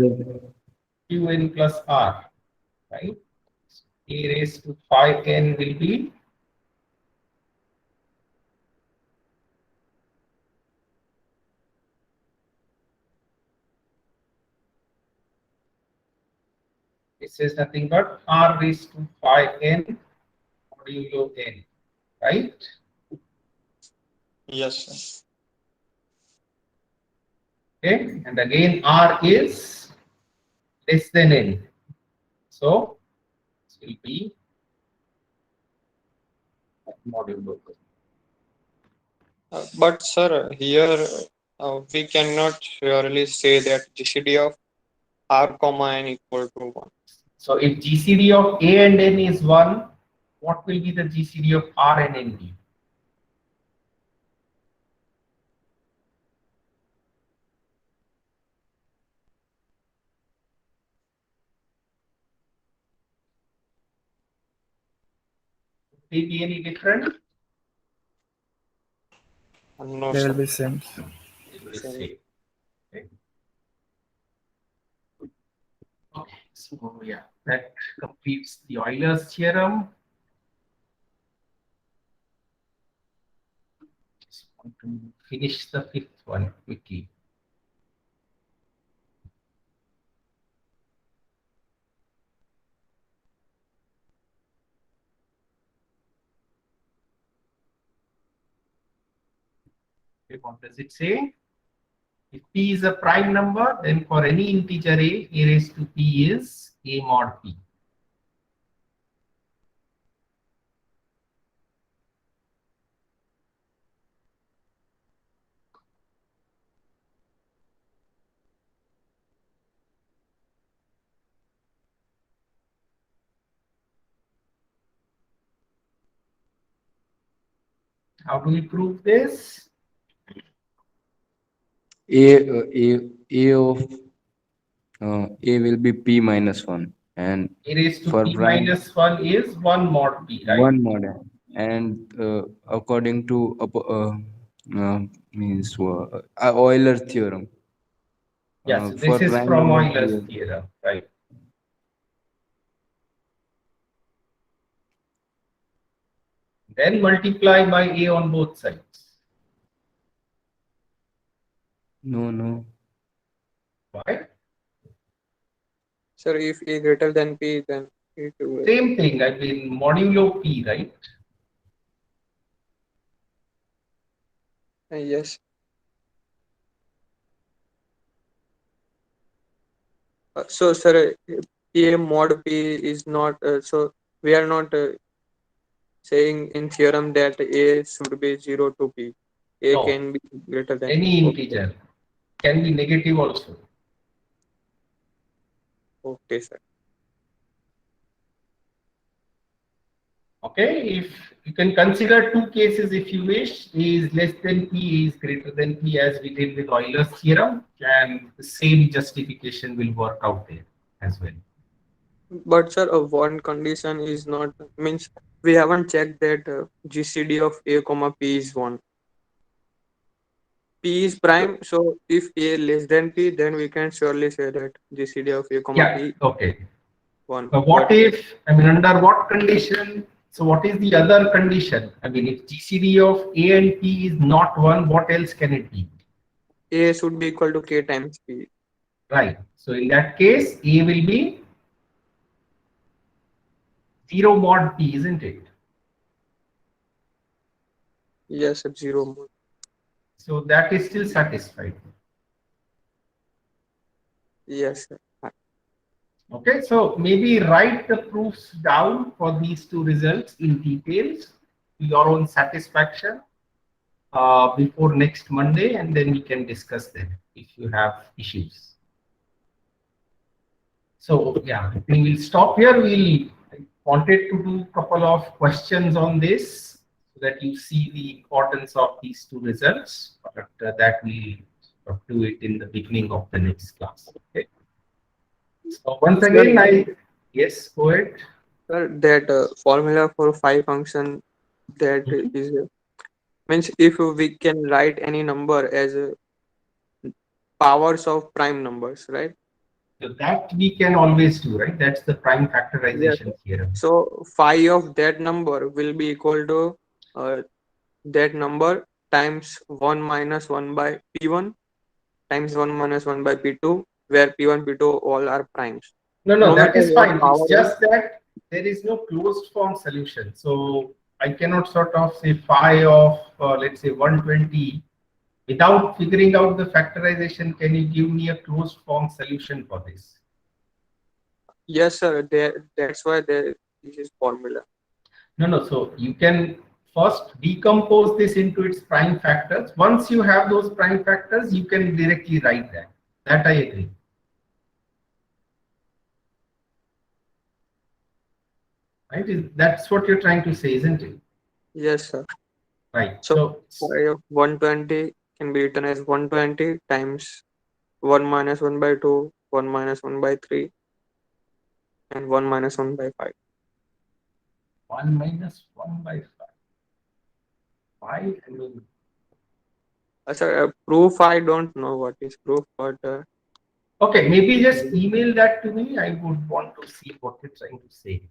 Qn plus r, right? A raised to 5n will be this is nothing but r raised to 5n modulo n, right? Yes, sir. Okay, and again r is less than n, so this will be modulo. But sir, here we cannot surely say that GCD of r comma n equal to 1. So if GCD of a and n is 1, what will be the GCD of r and n be? Will be any different? No, They will sir. be same. It will say. Okay. Okay, so yeah, that completes the Euler's theorem. Just want to finish the fifth one quickly. Okay, what does it say? If p is a prime number, then for any integer a raised to p is a mod p. How do we prove this? a of a will be p minus 1, and A raised to for p prime minus 1 is 1 mod p, right? 1 mod n. And according to means Euler theorem, Yes, for this is prime from numbers. Euler's theorem, right? Then multiply by A on both sides. No. Why? Sir, if A greater than P, then it will. Same thing, I mean, modulo P, right? Yes. So, sir, A mod P is not. So we are not saying in theorem that A should be 0 to P. A No, can be greater than P. any Okay. integer can be negative also. Okay, sir. Okay, if you can consider two cases if you wish, A is less than P, A is greater than P, as we did with Euler's theorem, and the same justification will work out there as well. But sir, one condition is not means we haven't checked that GCD of A comma P is 1. P is prime, so if A less than P, then we can surely say that GCD of A comma Yeah, P okay. 1. What But if, I mean, under what condition? So what is the other condition? I mean, if GCD of A and P is not 1, what else can it be? A should be equal to K times P. Right. So in that case, A will be 0 mod P, isn't it? Yes, 0 mod. So that is still satisfied. Yes, sir. Okay, so maybe write the proofs down for these two results in details to your own satisfaction before next Monday, and then we can discuss them if you have issues. So yeah, we will stop here. I wanted to do a couple of questions on this so that you see the importance of these two results, but that we'll do it in the beginning of the next class. Okay. So once again, yes, go ahead. Sir, that formula for phi function that is means if we can write any number as powers of prime numbers, right? So that we can always do, right? That's the prime Yes, sir. factorization theorem. So phi of that number will be equal to that number times 1 minus 1 by P1 times 1 minus 1 by P2, where P1, P2 all are primes. No, No that matter is what fine. It's power is. just that there is no closed form solution. So I cannot sort of say phi of, let's say 120 without figuring out the factorization. Can you give me a closed form solution for this? Yes, sir. That's why there is this formula. No. So you can first decompose this into its prime factors. Once you have those prime factors, you can directly write that. That I agree. Right? That's what you're trying to say, isn't it? Yes, sir. Right. So So phi of 120 can be written as 120 times 1 minus 1 by 2, 1 minus 1 by 3, and 1 minus 1 by 5. 1 minus 1 by 5. 5, I mean, Sir, proof I don't know what is proof, but okay, maybe just email that to me. I would want to see what you're trying to say.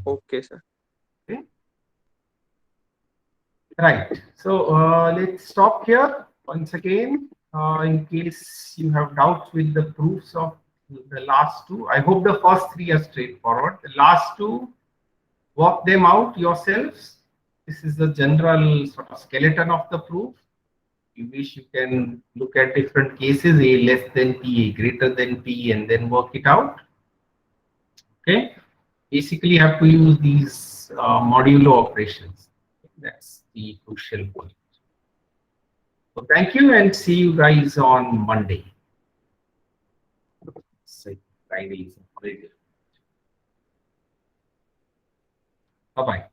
okay, sir. Okay. Right. So let's stop here once again. In case you have doubts with the proofs of the last two, I hope the first three are straightforward. The last two, work them out yourselves. This is the general sort of skeleton of the proof. You wish you can look at different cases, A less than P, A greater than P, and then work it out. Okay. Basically, you have to use these modulo operations. That's the crucial point. So thank you and see you guys on Monday. Friday is a holiday. Bye-bye.